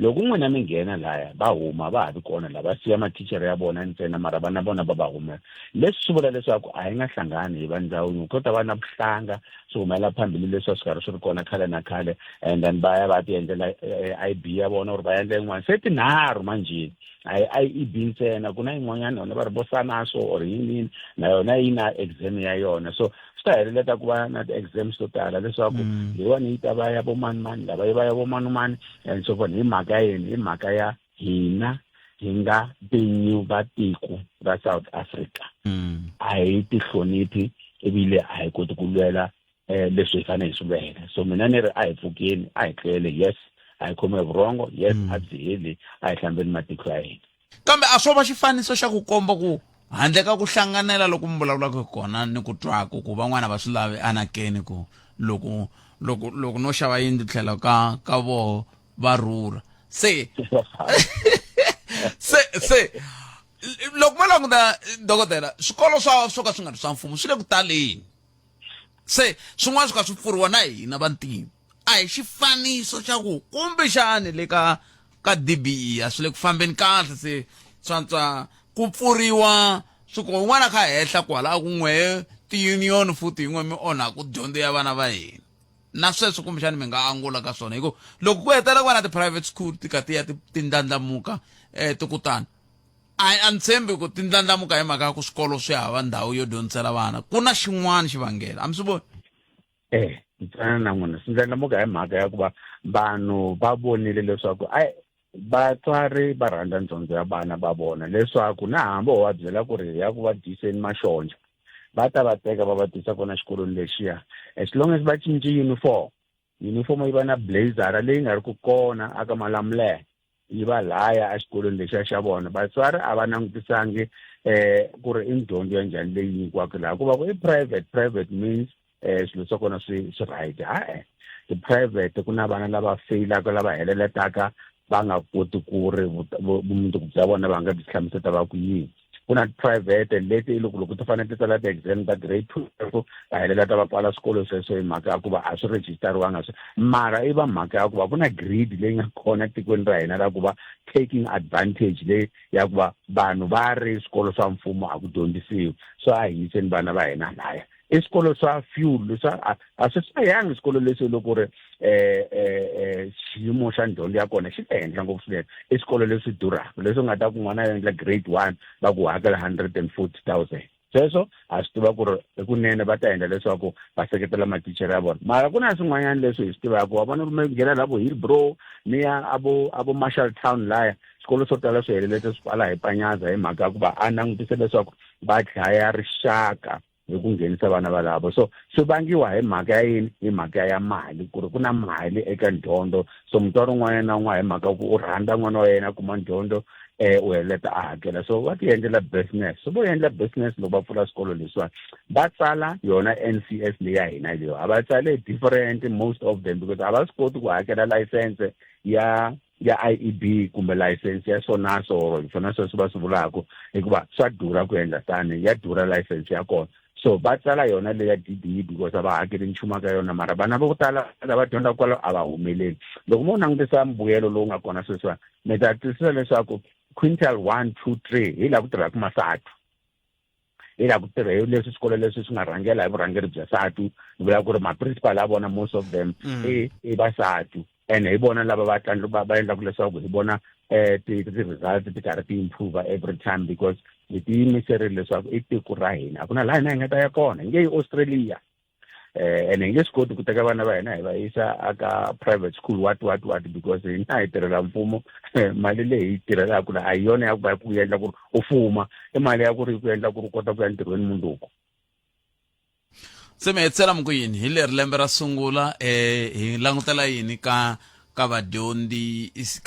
Loko n'wina mi nghena laya va huma va ha ri kona la va siya mathicara ya vona ntsena mara vana vona va humela. Leswi swi vula leswaku a hi nga hlangani hi va ndhawu yin'we ko ta va na vuhlanga swi humela phambili leswi swi karhi swi ri kona khale na khale and then va ya va ti endlela IB ya vona or va endla yin'wana se tinharhu manjini a hi IEB ntsena ku na yin'wanyana yona va ri bosanaso or yini na yona yi na exam ya yona. So swi ta heleleta ku va na ti-exams to tala leswaku leyiwani yi ta va ya vo manimani lava yi va ya vo manimani and so forth. Hi mhaka yini? Hi mhaka ya hina hi nga vinyi va tiko ra South Africa a hi ti hloniphi ebile a hi koti ku lwela leswi hi fanele hi swi lwela. So mina ni ri a hi pfukeni a hi tlele yes a hi khome vurhongo yes a dziheli a hi hlambeni matiko ya hina. Kambe a swo va xifaniso xa ku komba ku handle ka ku hlanganela loko mi vulavulaka kona ni ku twaku ku van'wana va swi lavi anakeni ku loko no xava yindlu tlhela ka vo va rhurha se loko ma languta dokodela swikolo swo ka swi nga ri swa mfumo swi le ku taleni se swin'wana swi ka swi pfuriwa na hina vantima a hi xifaniso xa ku kumbexani le ka DBE a swi le ku fambeni kahle se swantswa ku pfuriwa swi ko n'wana kha hehla kwala ku n'we ti-union futhi yin'we mi onha ku dyondzo ya vana va hina na sweswo kumbexani mi nga angula ka swona hikuva loko ku hetela ku va na ti-private school ti ka ti ya ti ndlandlamuka ti kutani a ni tshembi ku ti ndlandlamuka hi mhaka ya ku swikolo swi hava ndhawu yo dyondzisela vana ku na xin'wana xivangelo a mi swi voni ntsana na n'wina swi ndlandlamuka hi mhaka ya ku va vanhu va vonile leswaku vatswari va rhandza dyondzo ya vana va vona leswaku na hambi ho va byela ku ri ya ku va dyiseni maxonja va ta va teka va va tisa kona xikolweni lexiya as long as va cince uniform yi va na blazara leyi nga ri ku kona aka Malamulele yi va laya a xikolweni lexiya xa vona vatswari a va langutisangi ku ri i dyondzo ya njhani leyi nyikiwaka laha ku va ku i private means swilo swa kona swi right ti-private ku na vana lava failaka lava heleletaka va nga koti ku ri vumundzuku bya vona va nga byi hlamuseta va ku yini ku na private leti loko ti fanele ti tsala ti-exam ta grade 2 va heleleta va pfala swikolo sweswo hi mhaka ya ku va a swi rejistariwanga mara i va mhaka ya ku va ku na grade leyi nga kona tikweni ra hina la ku va taking advantage leyi ya ku va vanhu va ri swikolo swa mfumo a ku dyondzisiwi so a hi yiseni vana va hina laya i swikolo swa fuel a swi hlayangi swikolo leswi loko ri xiyimo xa dyondzo ya kona xi le henhla ngopfu swinene i swikolo leswi durhaka leswi nga ta ku n'wana ya endla grade 1 va ku hakela 140,000 sweswo a swi tiva ku ri hikunene va ta endla leswaku va seketela mathicara ya vona mara ku na swin'wanyana leswi hi swi tivaka wa vona mi nghena lavo Hillbrow mi ya abo Marshall Town laya swikolo swo tala swi helelete swi pfala hi panyaza hi mhaka ya ku va a langutise leswaku va dlaya rixaka hi ku nghenisa vana valavo so swi vangiwa hi mhaka ya yini hi mhaka ya mali ku ri ku na mali eka dyondzo so mutswari un'wana na un'wana hi mhaka ku u rhandza n'wana wa yena a kuma dyondzo u heleta a hakela so va ti endlela business so vo endla business loko va pfula swikolo leswiwani va tsala yona NCS leyi ya hina leyo a va tsale different most of them because a va swi koti ku hakela license ya IEB kumbe license ya SONAS or swona sweswo va swi vulaka hikuva swa durha ku endla tani ya durha license ya kona so va tsala yona leya DBE because a va hakeli nchumu ka yona mara vana vo tala lava dyondza kwalo a va humeleli loko mo langutisa mbuyelo lowu nga kona sweswiwani mi ta twisisa leswaku quintile 1 2 3 hi laha ku tirhaka masatu hi laha ku tirha hi leswi swikolo leswi swi nga rhangela hi vurhangeri bya satu ni vula ku ri ma-principal ya vona most of them i vasatu and hi vona lava va endlaku leswaku hi vona ti-results ti karhi ti-improve every time because hi tiyimiserile leswaku i tiko ra hina a ku na laha hina hi nga ta ya kona hi nge yi Australia and hi nge swi koti ku teka vana va hina hi va yisa aka private school what because hina hi tirhela mfumo mali leyi hi tirhelaka la a hi yona ya ku va ku endla ku ri u fuma i mali ya ku ri ku endla ku ri u kota ku ya ntirhweni mundzuku se mi hetsela mi ku yini hi leri lembe ra sungula hi langutela yini ka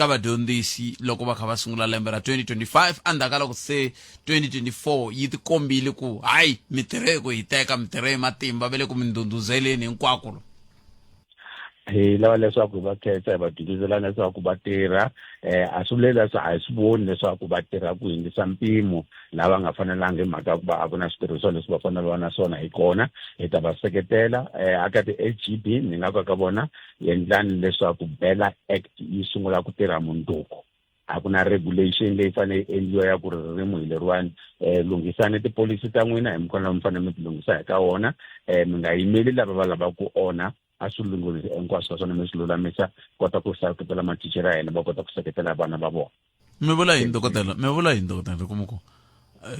vadyondzisi loko va kha va sungula lembe ra 2025 andaka loko se 2024 yi ti kombile ku hayi mitirho ku hi teka mitirho hi matimba ve le ku mi ndhundhuzeleni hinkwako hi lava leswaku va khetsa hi va dyondzisela leswaku va tirha a swi vuli leswaku a hi swi voni leswaku va tirha ku hindzisa mpimo lava nga fanelanga hi mhaka ya ku va a ku na switirhisiwa leswi va fanele va na swona hi kona hi ta va seketela aka ti-HGB ni nga ka vona endlani leswaku Bela Act yi sungula ku tirha mundzuku a ku na regulation leyi fanele endliwa ya ku ri ririmi hi leriwani lunghisani tipolisi ta n'wina hi mikona mi fanele mi ti lunghisa hi ka wona mi nga yimeli lava va lava ku onha a swi lunghisi hinkwaswo swona mi swi lulamisa kota ku seketela mathicara ya hina va kota ku seketela vana va vona mi vula yini dokotela kuma ku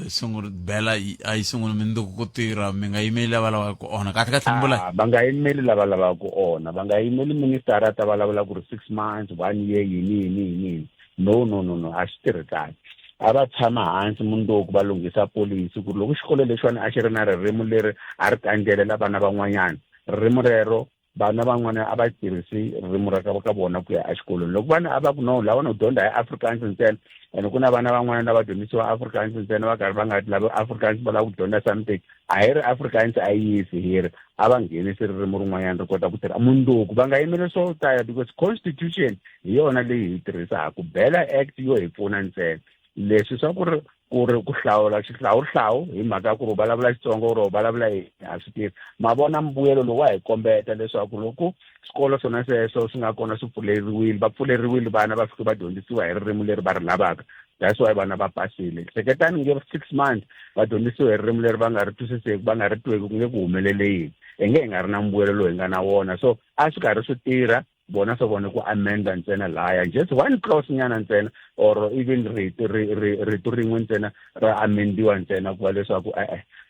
sungula Bela a yi sungula mindzuku ku tirha mi nga yimeli lava lava ku onha kahle mi vula va nga yimeli lava lava ku onha va nga yimeli minister ta vulavula ku ri 6 months 1 year yini no a swi tirhi kahle a va tshama hansi mundzuku va lunghisa polisi ku ri loko xikolo lexiwani a xi ri na ririmi leri a ri kandelela vana van'wanyana ririmi rero vana van'wana a va tirhisi ririmi ra ka vona ku ya exikolweni loko vana a va ku no lava no dyondza hi Afrikaans ntsena and ku na vana van'wana lava dyondzisiwa Afrikaans ntsena va karhi va nga lavi Afrikaans va lava ku dyondza something a hi ri Afrikaans a yi yisi hi ri a va nghenisi ririmi rin'wanyana ri kota ku tirha mundzuku va nga yimeli swo taya because constitution hi yona leyi hi tirhisaka Bela Act yo hi pfuna ntsena leswi swa ku ri ku ri ku hlawula xihlawuhlawu hi mhaka ku ri u vulavula Xitsonga u ri u vulavula a swi tivi ma vona mbuyelo lowu wa hi kombeta leswaku loko swikolo swona sweswo swi nga kona swi pfuleriwile va pfuleriwile vana va fika va dyondzisiwa hi ririmi leri va ri lavaka that's why vana va pasile hleketani nge 6 months va dyondzisiwa hi ririmi leri va nga ri twisiseki va nga ri tweki ku nge ku humelele yini hi nge hi nga ri na mbuyelo lowu hi nga na wona so a swi karhi swi tirha bona swo vona ku amenda ntsena laya just one clause nyana ntsena or even rito rin'we ntsena ra amendiwa ntsena ku va leswaku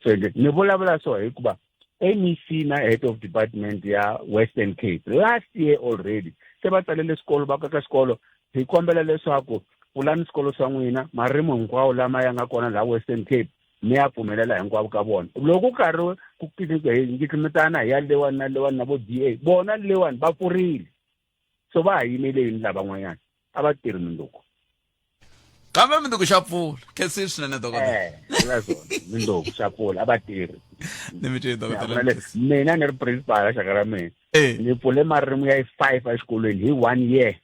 so ni vulavula so hikuva MEC na head of department ya Western Cape last year already se va tsalele swikolo va ka xikolo hi kombela leswaku pulani swikolo swa n'wina marimo hinkwawo lama ya nga kona la Western Cape mi ya pfumelela hinkwavo ka vona loko ku karhi ku ngitlimitana hi ya lewani na lewani na vo DA bona lewani va pfurile so va ha yimele yini lavan'wanyana a va tirhi mindzuku kambe mindzuku xa pfula khensile swinene dokodela mindzuku xa pfula a va tirhi ni mi twi dokodela mina ni ri principal a xaka ra mina ni pfule marimi ya 5 exikolweni hi 1 year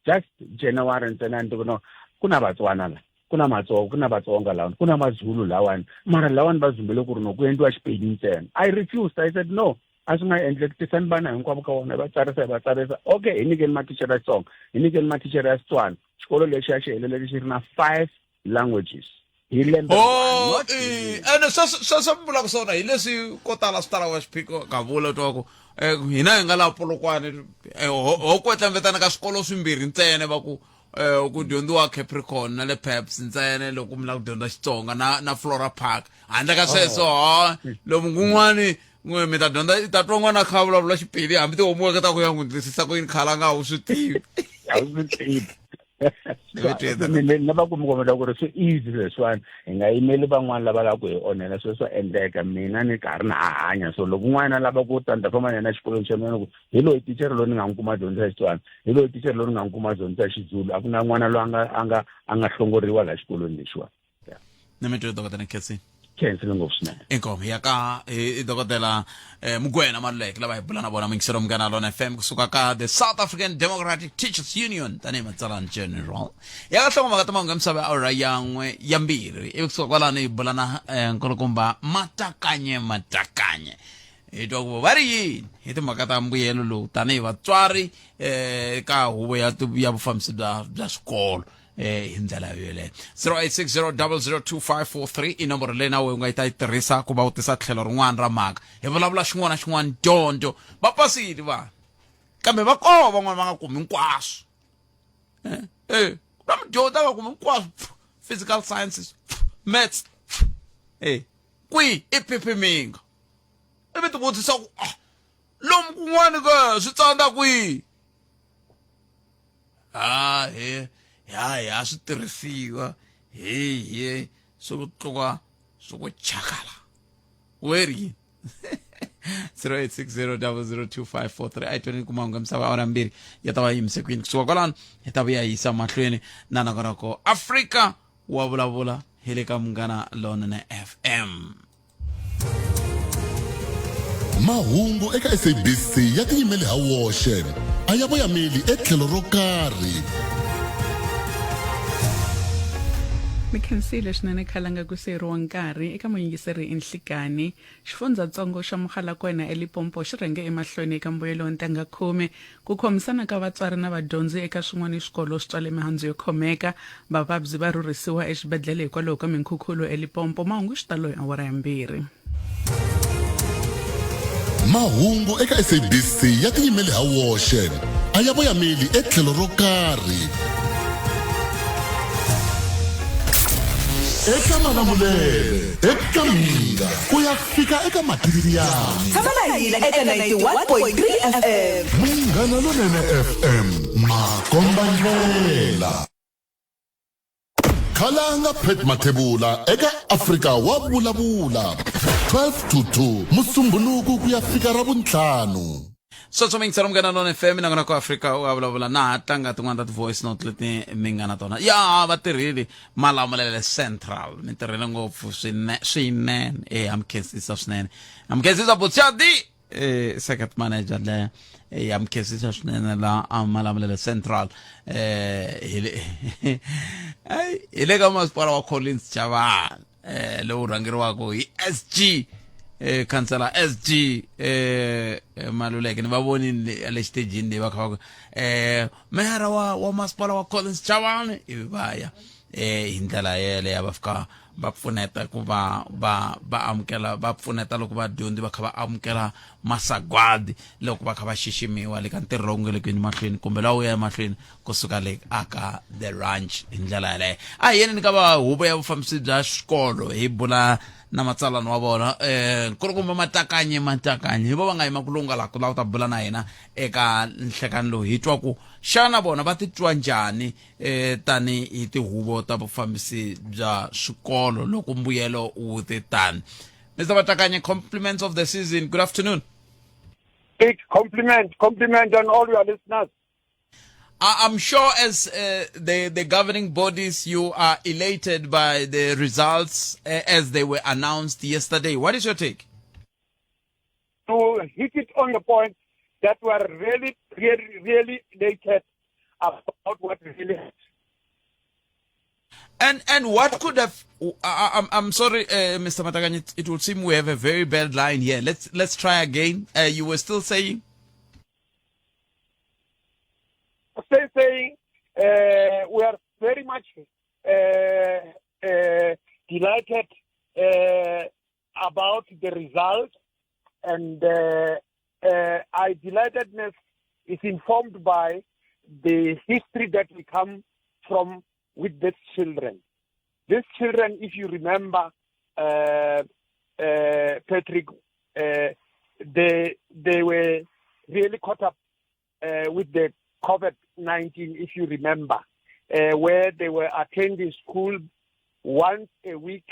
just January ntsena ni no ku na Vatswana la ku na Matsonga ku na Vatsonga lawa ku na Mazulu lawani mara lawani va zumbele ku ri no ku endliwa Xipedi ntsena I refused I said no a swi nga endleki tisani vana hinkwavo ka vona va tsarisa okay hi nyikeni mathichela ya Xitsonga hi nyikeni mathichela ya Xitswana xikolo lexi ya xi helele xi ri na 5 languages hi lembe ene swa vula ku swona hi leswi ko tala swi tala wa xiphiqo ka vula twa ku hina hi nga la Polokwane ho kwetlamvetana ka swikolo swimbirhi ntsena va ku dyondziwa Capricorn na le Peps ntsena loko mi la ku dyondza Xitsonga na Flora Park handle ka sweswo lomu kun'wani mi ta dyondza ta twa n'wana kha vulavula Xipedi hambi ti homuweke ta ku ya n'wi twisisa ku yini khala nga wu swi tivi ni va kumela ku ri swi easy leswiwani hi nga yimeli van'wana lava lava ku hi onhela swilo swo endleka mina ni karhi na hanya so loko n'wana lava ku ta ni ta famba na yena exikolweni xa mina ku hi loyi tichere loyi ni nga n'wi kuma dyondzo ya Xitswana hi loyi tichere loyi ni nga n'wi kuma dyondzo ya Xizulu a ku na n'wana loyi a nga hlongoriwa laha xikolweni lexiwani ni mi twi dokodela Khensile Khensile ngopfu swinene inkomo ya ka dokodela Mugwena Maluleke lava hi bula na vona mingiselo Munghana Lona FM kusuka ka the South African Democratic Teachers Union tanihi matsalani general ya ka hlongomaka ta mahungu ya misava ya awara yan'we yambirhi ivi kusuka kwalano hi bula na nkulukumba matakanye hi twa ku va ri yini hi timhaka ta mbuyelo lowu tanihi vatswari ka huvo ya vufambisi bya swikolo hi ndlela yoyeleyo 0860002543 i nomboro leyi nawe u nga yi ta yi tirhisa ku va u tisa tlhelo rin'wana ra mhaka hi vulavula xin'wana na xin'wana dyondzo va pasile vana kambe va kova van'wana va nga kumi hinkwaswo na mudyondzi a nga kumi hinkwaswo physical sciences maths kwihi i phiphiminga ivi ti vutisa ku lomu kun'wana ka swi tsandza kwihi ya switirhisiwa he swo tloka swo chakala weri 0860002543 ai tweni kuma nga misava awara mbiri ya ta va yimise kwini kusuka kwalano hi ta vuya yisa mahlweni na nakonako Afrika wa vulavula hi le ka Munghana Lona FM mahungu eka SABC ya tiyimeli ha woxe a ya voyameli etlhelo ro karhi Mikhensile swinene khalanga ku seriwa nkarhi eka muyingiseri Nhlikani xifundzantsongo xa Mogalakwena eLimpopo xi rhenge emahlweni eka mbuyelo ntanga 10 ku khomisana ka vatswari na vadyondzi eka swin'wana swikolo swi tswale mihandzu yo khomeka vavabyi va rhurhisiwa exibedhlele hikwalaho ka minkhukhulo eLimpopo mahungu xitalo awara ya mbirhi mahungu eka SABC ya tiyimeli ha woxe a ya voyameli etlhelo ro karhi eka Malamulele eka Mhinga ku ya fika eka Matiriyani Tshama hina eka 91.3 FM Munghana Lona FM makombandlela Khalanga Pet Mathebula eka Afrika wa vulavula 12 to 2 Musumbhunuku ku ya fika Ravuntlhanu so mingiselo Munghana Lona FM na ngana ko Afrika wa vulavula na tlanga tin'wana ta voice note leti mi nga na tona ya vatirheli Malamulele Central mi tirhele ngopfu swinene amkhensisa swinene amkhensisa Botsadi circuit manager le yamkhesisa swinene la Malamulele Central ile ka masipala wa Collins Chavani lo rhangeriwaka hi SG councillor SG Maluleke ni va vonile le stage ni va kha mehara wa masipala wa Collins Chavani ivi vaya hi ndlela yele ya va fika va pfuneta ku va amukela va pfuneta loko vadyondzi va kha va amukela masagwadi loko va kha va xiximiwa le ka ntirho lowu nga le kwini mahlweni kumbe lawo ya mahlweni kusuka le aka the ranch hi ndlela yaleyo a yeni ni ka va huvo ya vufambisi bya xikolo hi bula na matsalano wa vona nkulukumba Matakanye hi vo va nga yima ku lunga la ku la ta bula na hina eka nhlekani lowu hi twa ku xana vona va titwa njhani tani hi tihuvo ta vufambisi bya swikolo loko mbuyelo wu te tani. Mr. Matakanye, compliments of the season. Good afternoon. Big compliment on all your listeners. I'm sure as the governing bodies, you are elated by the results as they were announced yesterday. What is your take? To hit it on the point that we are really elated about what really happened. And what could have? I'm sorry, Mr. Matakanye. It would seem we have a very bad line here. Let's try again. You were still saying. Saying we are very much delighted about the result, and our delightedness is informed by the history that we come from with these children. These children, if you remember, Patrick, they were really caught up with the COVID-19, if you remember, where they were attending school once a week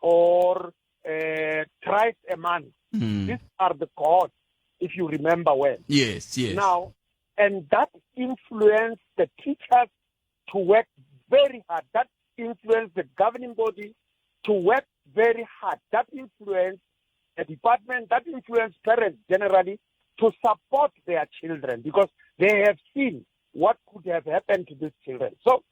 or thrice a month. These are the cohorts, if you remember well. Yes. Now, and that influenced the teachers to work very hard. That influenced the governing body to work very hard. That influenced the department, that influenced parents generally to support their children because they have seen what could have happened to these children. So,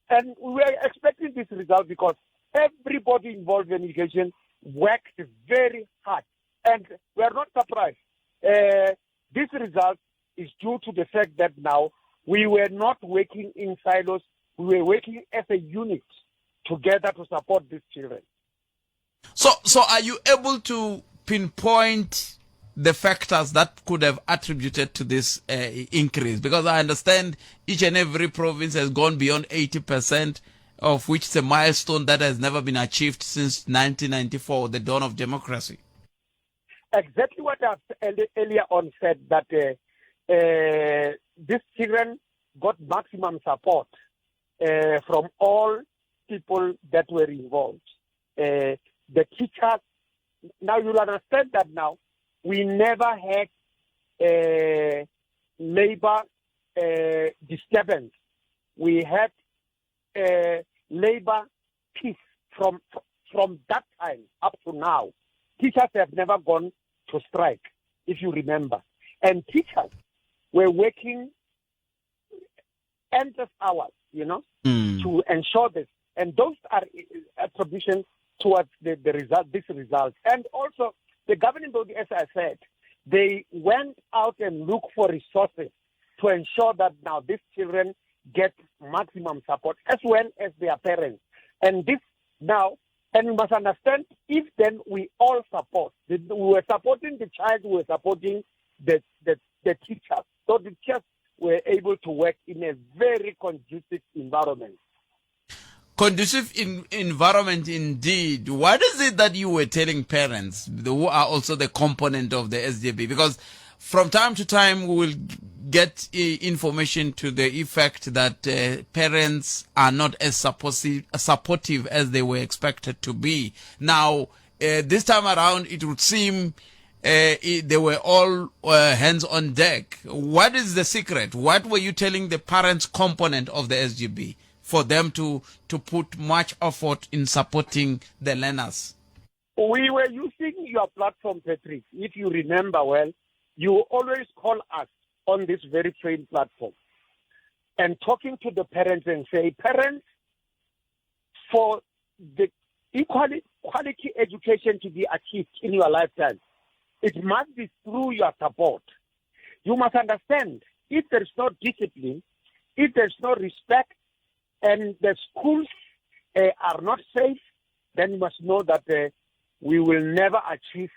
and we were expecting this result because everybody involved in education worked very hard. And we are not surprised. This result is due to the fact that now we were not working in silos. We were working as a unit together to support these children. So are you able to pinpoint the factors that could have attributed to this increase? Because I understand each and every province has gone beyond 80%, of which is a milestone that has never been achieved since 1994, the dawn of democracy. Exactly what I earlier on said, that these children got maximum support from all people that were involved. The teachers, now you'll understand that now, we never had labor disturbance. We had labor peace from that time up to now. Teachers have never gone to strike, if you remember. And teachers were working endless hours, to ensure this. And those are attributions towards the result, this result. And also, the governing body, as I said, they went out and looked for resources to ensure that now these children get maximum support, as well as their parents. And this now, and you must understand, if then we all support, we were supporting the child, we were supporting the teachers. So the teachers were able to work in a very conducive environment. Conducive environment indeed. What is it that you were telling parents who are also the component of the SGB? Because from time to time we will get information to the effect that parents are not as supportive as they were expected to be. Now, this time around, it would seem they were all hands on deck. What is the secret? What were you telling the parents component of the SGB for them to put much effort in supporting the learners? We were using your platform, Patrick. If you remember well, you always call us on this very same platform and talking to the parents and say, parents, for the quality education to be achieved in your lifetime, it must be through your support. You must understand, if there is no discipline, if there is no respect, and the schools are not safe, then you must know that we will never achieve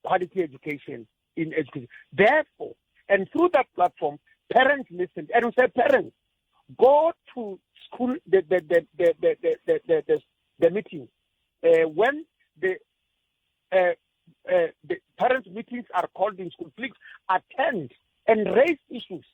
quality education in education. Therefore, and through that platform, parents listen and we say, parents, go to school the meeting. When the parents' meetings are called in school, please attend and raise issues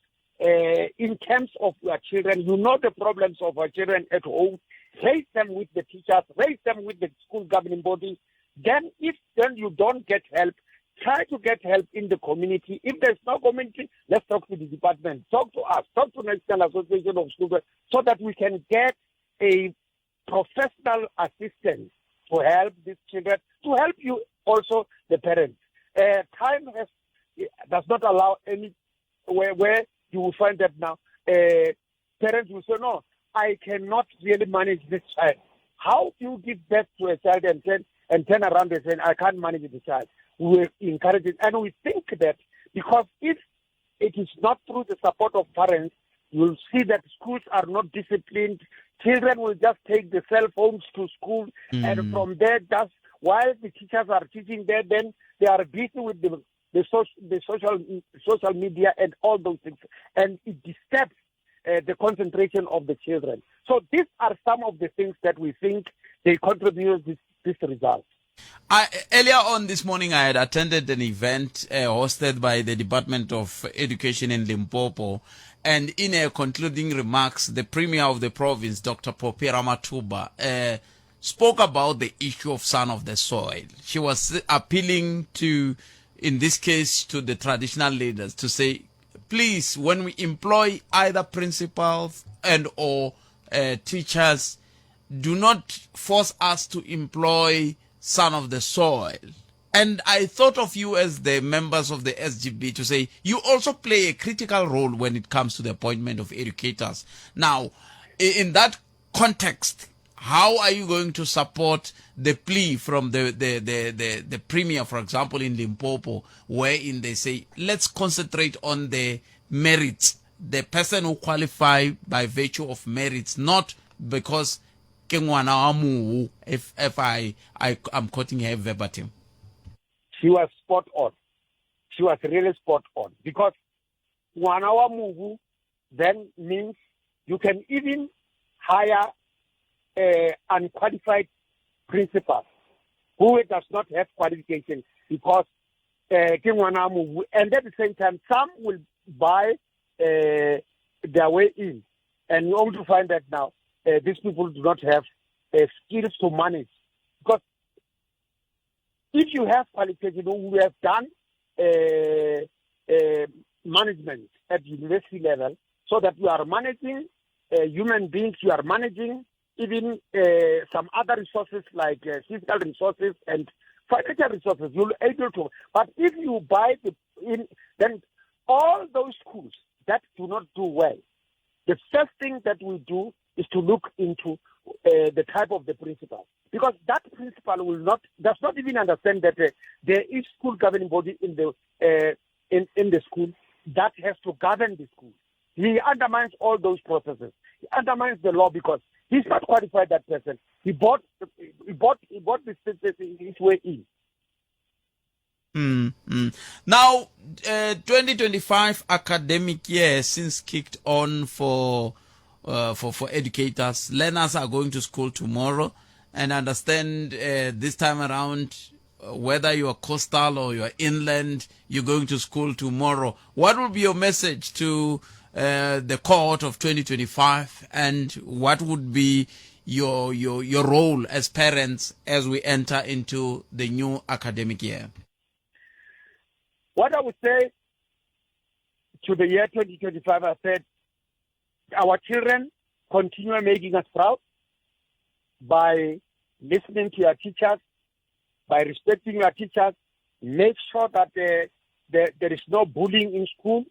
in terms of your children. You know the problems of our children at home. Raise them with the teachers, raise them with the school governing body. Then if you don't get help, try to get help in the community. If there's no community, let's talk to the department, talk to us, talk to National Association of Schools, so that we can get a professional assistance to help these children, to help you also, the parents. Time does not allow any where you will find that now parents will say, no, I cannot really manage this child. How do you give birth to a child and turn around and say, I can't manage the child? We encourage it. And we think that because if it is not through the support of parents, you'll see that schools are not disciplined. Children will just take the cell phones to school, and from there, just while the teachers are teaching there, then they are busy with the social media and all those things, and it disturbs the concentration of the children. So these are some of the things that we think they contribute to this result. Earlier on this morning, I had attended an event hosted by the Department of Education in Limpopo, and in her concluding remarks, the Premier of the province, Dr. Popera Matuba, spoke about the issue of son of the soil. She was appealing to, in this case, to the traditional leaders to say, please, when we employ either principals and or teachers, do not force us to employ son of the soil. And I thought of you as the members of the SGB to say you also play a critical role when it comes to the appointment of educators. Now, in that context, how are you going to support the plea from the Premier, for example, in Limpopo, wherein they say, let's concentrate on the merits, the person who qualify by virtue of merits, not because if I'm quoting her verbatim. She was spot on. She was really spot on. Because Wanawa Mugu then means you can even hire unqualified principal who does not have qualification, because and at the same time some will buy their way in, and you only find that now these people do not have skills to manage. Because if you have qualification, we have done management at university level, so that you are managing human beings, you are managing even some other resources like physical resources and financial resources. You'll be able to. But if you buy then all those schools that do not do well, the first thing that we do is to look into the type of the principal, because that principal does not even understand that there is school governing body in the school that has to govern the school. He undermines all those processes. He undermines the law because he's not qualified. That person. He bought this his way in. Now, 2025 academic year since kicked on for educators. Learners are going to school tomorrow, and understand this time around, whether you are coastal or you are inland, you're going to school tomorrow. What will be your message to the cohort of 2025, and what would be your role as parents as we enter into the new academic year? What I would say to the year 2025, I said, our children continue making us proud by listening to your teachers, by respecting your teachers. Make sure that there is no bullying in school.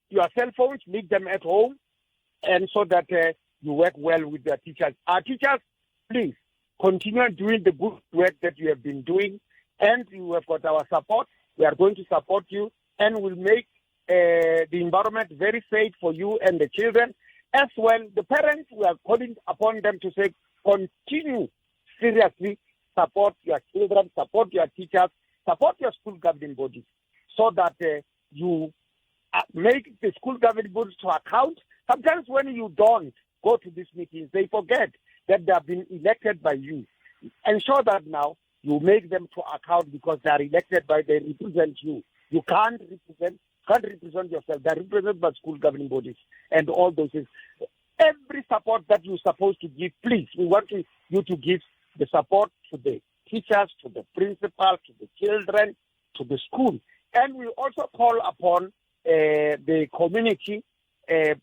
Your cell phones, leave them at home, and so that you work well with your teachers. Our teachers, please continue doing the good work that you have been doing, and you have got our support. We are going to support you, and we'll make the environment very safe for you and the children. As well, the parents, we are calling upon them to say, continue seriously, support your children, support your teachers, support your school governing bodies, so that you make the school governing bodies to account. Sometimes when you don't go to these meetings, they forget that they have been elected by you. Ensure that now you make them to account, because they are elected by, they represent you. You can't represent yourself. They are represented by school governing bodies and all those things. Every support that you're supposed to give, please, we want you to give the support to the teachers, to the principal, to the children, to the school. And we also call upon the community,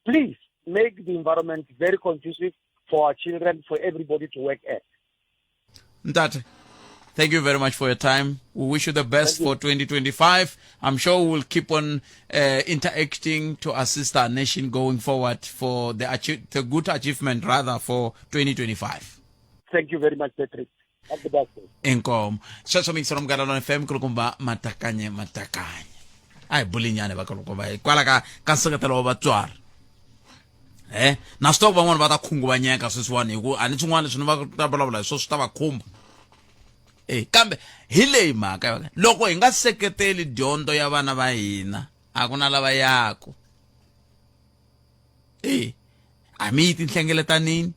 please make the environment very conducive for our children, for everybody to work at. Ntate, thank you very much for your time. We wish you the best for 2025. I'm sure we'll keep on interacting to assist our nation going forward for the good achievement rather for 2025. Thank you very much, Patrick. Have the best day. Inkom. Sweswo mingiselo mgalalo FM kulukumba matakanye. Ay bulinyane ba kulukumba. Kwala ka seketelo wa batswari. Na stop van'wana va ta khunguvanyeka sweswiwani hi ku a ni swin'wana leswi ni va ta vulavula swo swi ta va khumba. Kambe hi leyi mhaka loko hi nga seketeli dyondzo ya vana va hina a ku na lava yako. A mi yi tinhlengeletanini.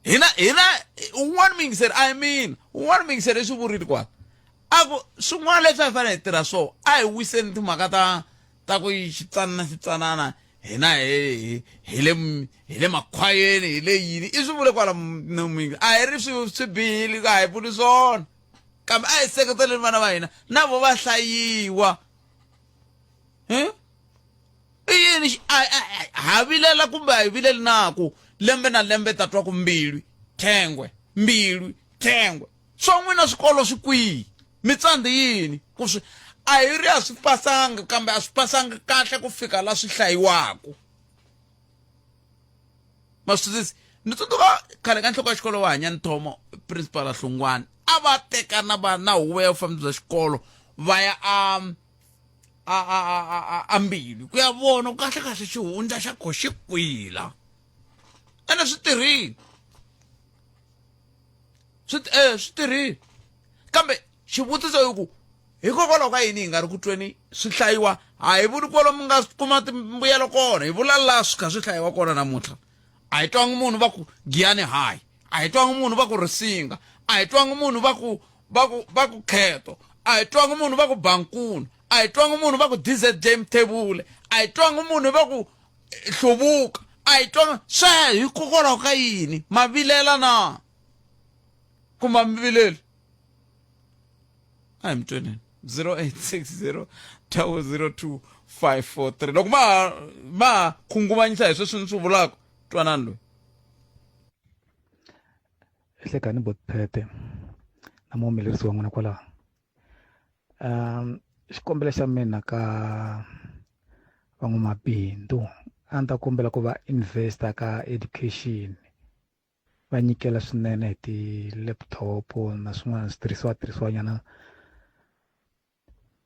Hina un'wana mingiseri i swi vurile kwala. A ku swin'wana leswi a hi fanele hi tirha swona a hi wiseni timhaka ta ku xitsanana hina hi le makhwayeni hi le yini I swi vule kwala mingi a hi ri swi bihile a hi vuli swona kambe a hi seketeleni vana va hina na vo va hlayiwa. I yini ha vilela kumbe a hi vileli naku lembe na lembe ta twa ku mbilu thengwe swo n'wina swikolo swi kwihi mitsandzi yini ku swi a hi ri a swi pasanga kambe a swi pasanga kahle ku fika la swi hlayiwaku. Masizisi ni tsundzuka khale ka nhloko ya xikolo wa Hanyani Thomo principal Hlungwane a va teka na huvo ya vufambisi bya xikolo va ya a Mbilu ku ya vona kahle xihundla xa koho xi kwila ene swi tirhile swi tirhile kambe xivutiso i ku hikokwalaho ka yini hi nga ri ku tweni swi hlayiwa a hi vuli kwalomu nga kuma timbuyelo kona hi vula laha swi kha swi hlayiwa kona namuntlha. A hi twangi munhu va ku Giyani High, a hi twangi munhu va ku Risinga, a hi twangi munhu va ku Kheto, a hi twangi munhu va ku Bankuna, a hi twangi munhu va ku DZJ Mthebule, a hi twangi munhu va ku Hluvuka, a hi twangi swe hikokwalaho ka yini ma vilela na kumbe mi vileli. A hi mi tweneni 0860 202 543 loko ma khunguvanyisa hi sweswi ni swi vulaka twanani loyi. Hlekani Botphete na muhumelerisi wa n'wina kwalaho. Xikombelo xa mina ka van'wamabindzu a ni ta kombela ku va investa ka education va nyikela swinene hi ti-laptop na swin'wana switirhisiwanyana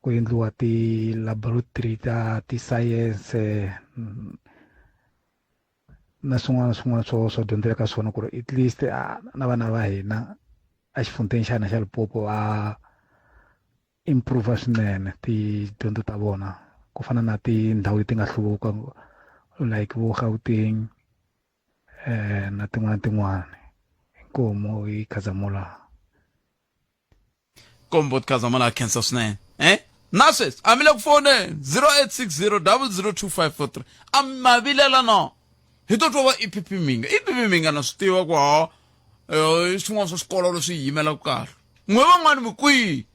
ku endliwa ti-laboratory ta ti-science na swin'wana swo dyondzela ka swona ku ri at least na vana va hina a xifundzeni xana xa Limpopo a improve swinene tidyondzo ta vona ku fana na tindhawu leti nga hluvuka like vo Gauteng na tin'wana inkomo hi Khazamula Kombo Khazamula cancer swinene Nases a mi le ku foneni 0860 002 543 a ma vilela no hi to twa IPP minga na swi tiva ku swin'wana swa swikolo leswi yimela kahle n'we van'wani mi kwihi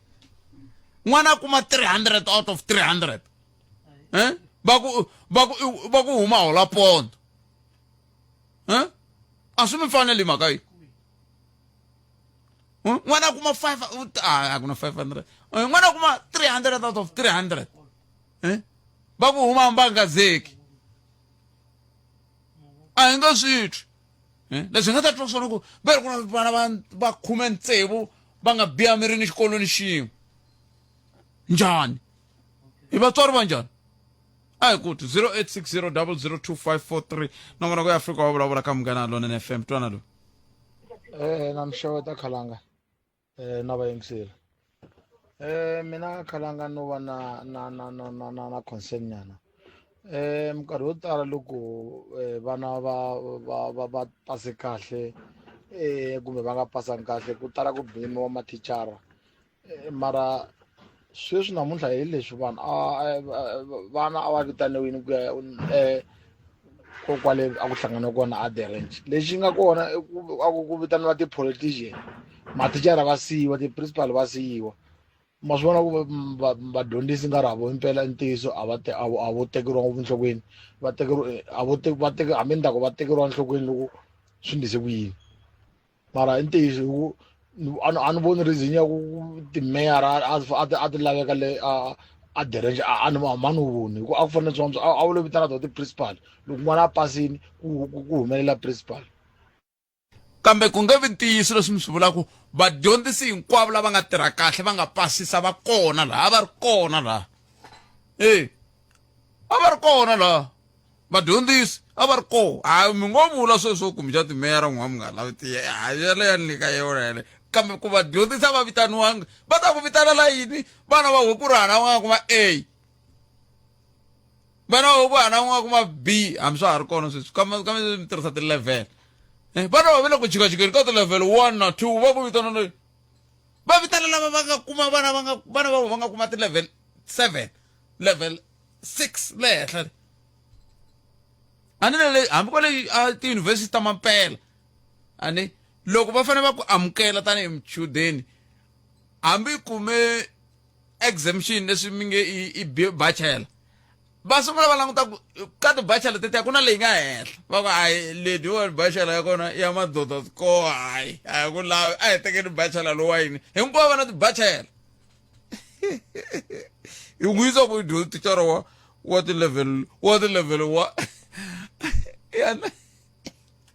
n'wana kuma 300 out of 300 va ku huma hola pondo a swi mi fanele mhaka yi n'wana kuma 5 a ku na 500 n'wana kuma 300 out of 300 va ku huma va nga zeki a hi nga switwi leswi nga ta twa swona ku va ri ku na vana va 16 va nga biha mirini xikolweni xin'we njhani hi vatswari va njhani a hi kuti 0860002543 nomoro ya Afrika wa vulavula ka Munghana Lonene FM twana lo na mxeweta khalanga na vayingiseli mina khalanga no va na concern nyana minkarhi yo tala loko vana va pase kahle kumbe va nga pasanga kahle ku tala ku biniwa mathicara mara sweswi namuntlha hi leswi vana a va vitaniwini ku ya ko kwale a ku hlangana kona a the range lexi nga kona a ku vitaniwa ti-politician mathicara va siyiwa ti-principal va siyiwa ma swi vona ku vadyondzisi nga ri a vo impela ntiyiso a vo tekeriwa ngopfu enhlokweni hambi ndako va tekeriwa enhlokweni loko swi ndlise ku yini mara i ntiyiso a ni voni reason ya ku timeyara a ti laveka le a the range a ni voni hi ku a ku fanele swona a wu lo vitana to ti-principal loko n'wana a pasini ku humelela principal kambe ku nga vi ntiyiso leswi mi swi vulaku vadyondzisi hinkwavo lava nga tirha kahle va nga pasisa va kona laha a va ri kona laha a va ri kona laha vadyondzisi a va ri kona a mi ngo vula sweswo kumbe xa timeyara n'wana mi nga lavi yaleyo ni nyika yona yale kambe ku vadyondzisi a va vitaniwanga va ta ku vitanela yini vana va huku ri hana va nga kuma A vana va huku hana va nga kuma B hambi swa ha ri kona sweswi kambe mi tirhisa ti-level vana va ve le ku jikajikeni ka ti-level 1 na 2 va ku vitanana va vitana lava va nga kuma vana va nga kuma ti-level 7 level 6 le henhla hambi kwale a tiyunivhesiti ta mampela ani loko va fanele va ku amukela tanihi muchudeni hambi kume exemption leswi mi nge i bachelor va sungula va languta ku ka ti-bachelor tetiya ku na leyi nga henhla va ku hayi lediwa bachelor ya kona ya madoda ko hayi a hi ku lavi a hi tekeni bachelor lowa yini hinkwavo va na ti-bachelor hi n'wi yisa ku dyondzi tichara wa ti-level wa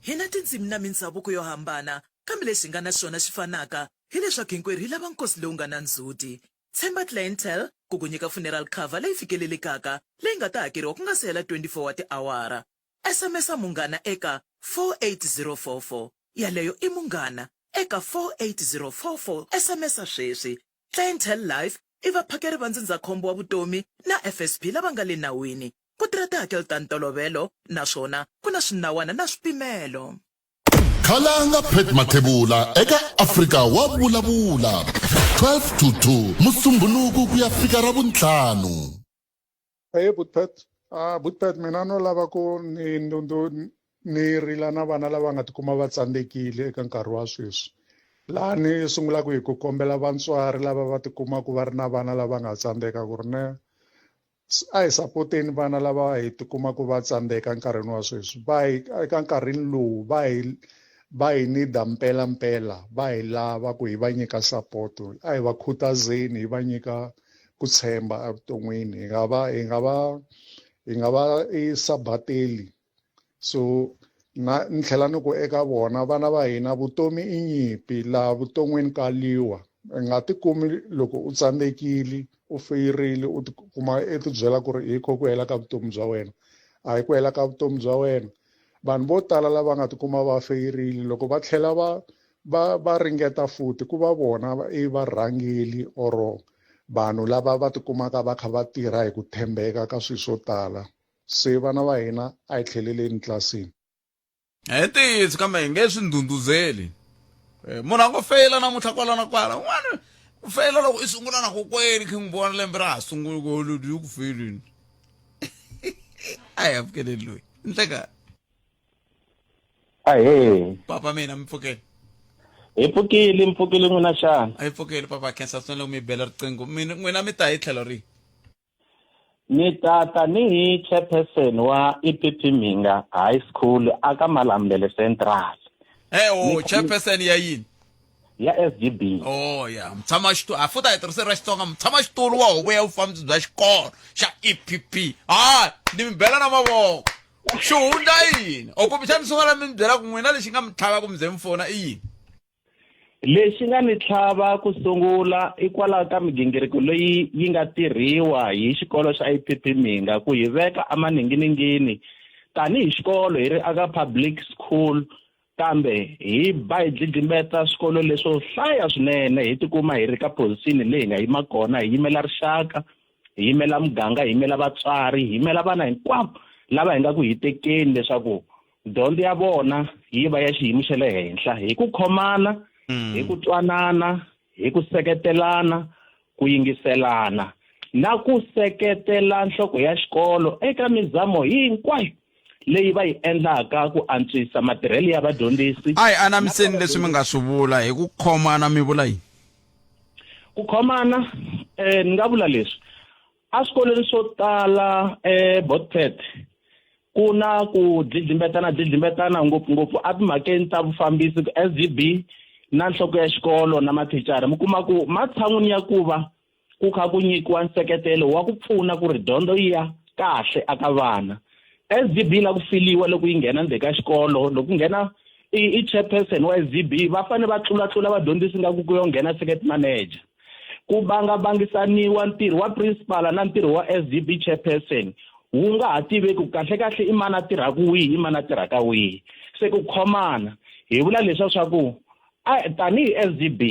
hi na tindzimi na mindhavuko yo hambana kambe lexi nga na xona xi fanaka hileswaku hinkwerhu hi lava nkosi lowu nga na ndzhuti tshemba clientele ku ku nyika funeral cover leyi fikelelekaka leyi nga ta hakeriwa ku nga si hela 24 wa tiawara SMS-a munghana eka 48044 yaleyo i munghana eka 48044 SMS-a sweswi clientele life i vaphakeri va ndzindzakhombo wa vutomi na FSP lava nga le nawini ku tirha tihakelo ta ntolovelo naswona ku na swinawana na swipimelo khalanga Pet Mathebula eka Afrika wa vulavula 12 to 2 musumbunuku ku ya fika ra vuntlhanu Butpet mina no lava ku ni rila na vana lava nga tikuma va tsandzekile eka nkarhi wa sweswi laha ni sungulaka hi ku kombela vatswari lava va tikuma ku va ri na vana lava nga tsandzeka ku ri ne a hi sapoteni vana lava hi tikuma ku va tsandzeka nkarhini wa sweswi eka nkarhini lowu va hi nida mpela va hi lava ku hi va nyika support a hi va khutazeni hi va nyika ku tshemba evuton'wini hi nga va sabateli so ni tlhela ni ku eka vona vana va hina vutomi i nyimpi laha vuton'wini ka liwa nga tikumi loko u tsandzekile u feyirile u tikuma u tibyela ku ri hi ku hela ka vutomi bya wena a hi ku hela ka vutomi bya wena vanhu vo tala lava nga tikuma va feyirile loko va tlhela va ringeta futhi ku va vona i varhangeli or vanhu lava va tikumaka va kha va tirha hi ku tshembeka ka swilo swo tala se vana va hina a hi tlheleleni tlilasini hi ntiyiso kambe hi nge swi ndhundhuzeli munhu a ngo feyila namuntlha kwala na kwala n'wana u feyila loko i sungula na kokweni khe n'wi vona lembe ra ha sungula ku lodi yi ku feyilini a hi amukeleni loyi nhleka ahe papa mina mpfukeni hi mpfukile n'wina xana a hi pfukeli papa khensa swinene loko mi bela riqingho n'wina mi ta hi tlhelo rihi ni ta tanihi chairperson wa EPP Mhinga High School aka Malambele Central chairperson ya yini ya SGB. Oh ya mtshama xitulu a futa hi tirhiseri ra Xitsonga mtshama xitulu wa huvo ya vufambisi bya xikolo xa EPP ni mi bela na mavoko xi hundza yini okumbexani sungula mi byela ku n'wina lexi nga mi tlhava ku mi ze mi fona i yini Lexi nga ni tlhava ku sungula ikwalaho ka migingiriko leyi yi nga tirhiwa hi xikolo xa EPP Minga ku hi veka amaninginingini tanihi xikolo hi ri aka public school kambe hi ba hi dlidlimbeta swikolo leswo hlaya swinene hi tikuma hi ri ka position leyi nga yima kona hi yimela rixaka hi yimela muganga hi yimela vatswari hi yimela vana hinkwavo lava hi nga ku hi tekeni leswaku dyondzo ya vona yi va ya xiyimo xa le henhla hi ku khomana hi ku twanana hi ku seketelana ku yingiselana na ku seketela nhloko ya xikolo eka mizamo hinkwayo leyi va yi endlaka ku antswisa matirhelo ya vadyondzisi. Anamiseni leswi mi nga swi vula hi ku khomana mi vula yini? Ku khomana ni nga vula leswi a swikolweni swo tala Botpet ku na ku dlidlimbetana ngopfungopfu a timhakeni ta vufambisi ku SGB na nhloko ya xikolo na mathicara mi kuma ku matshan'wini ya ku va ku kha ku nyikiwa nseketelo wa ku pfuna ku ri dyondzo yi ya kahle aka vana. SGB la ku filiwa loko yi nghena ndeka xikolo loko nghena i chairperson wa SGB va fane va tlula vadyondzisi nga ku yo nghena secret manager ku bangisaniwa ntirho wa principal na ntirho wa SGB chairperson wu nga ha tiveki kahle i mani a tirhaka wihi i mani a tirhaka wihi se ku khomana hi vula leswaku swa ku tanihi SGB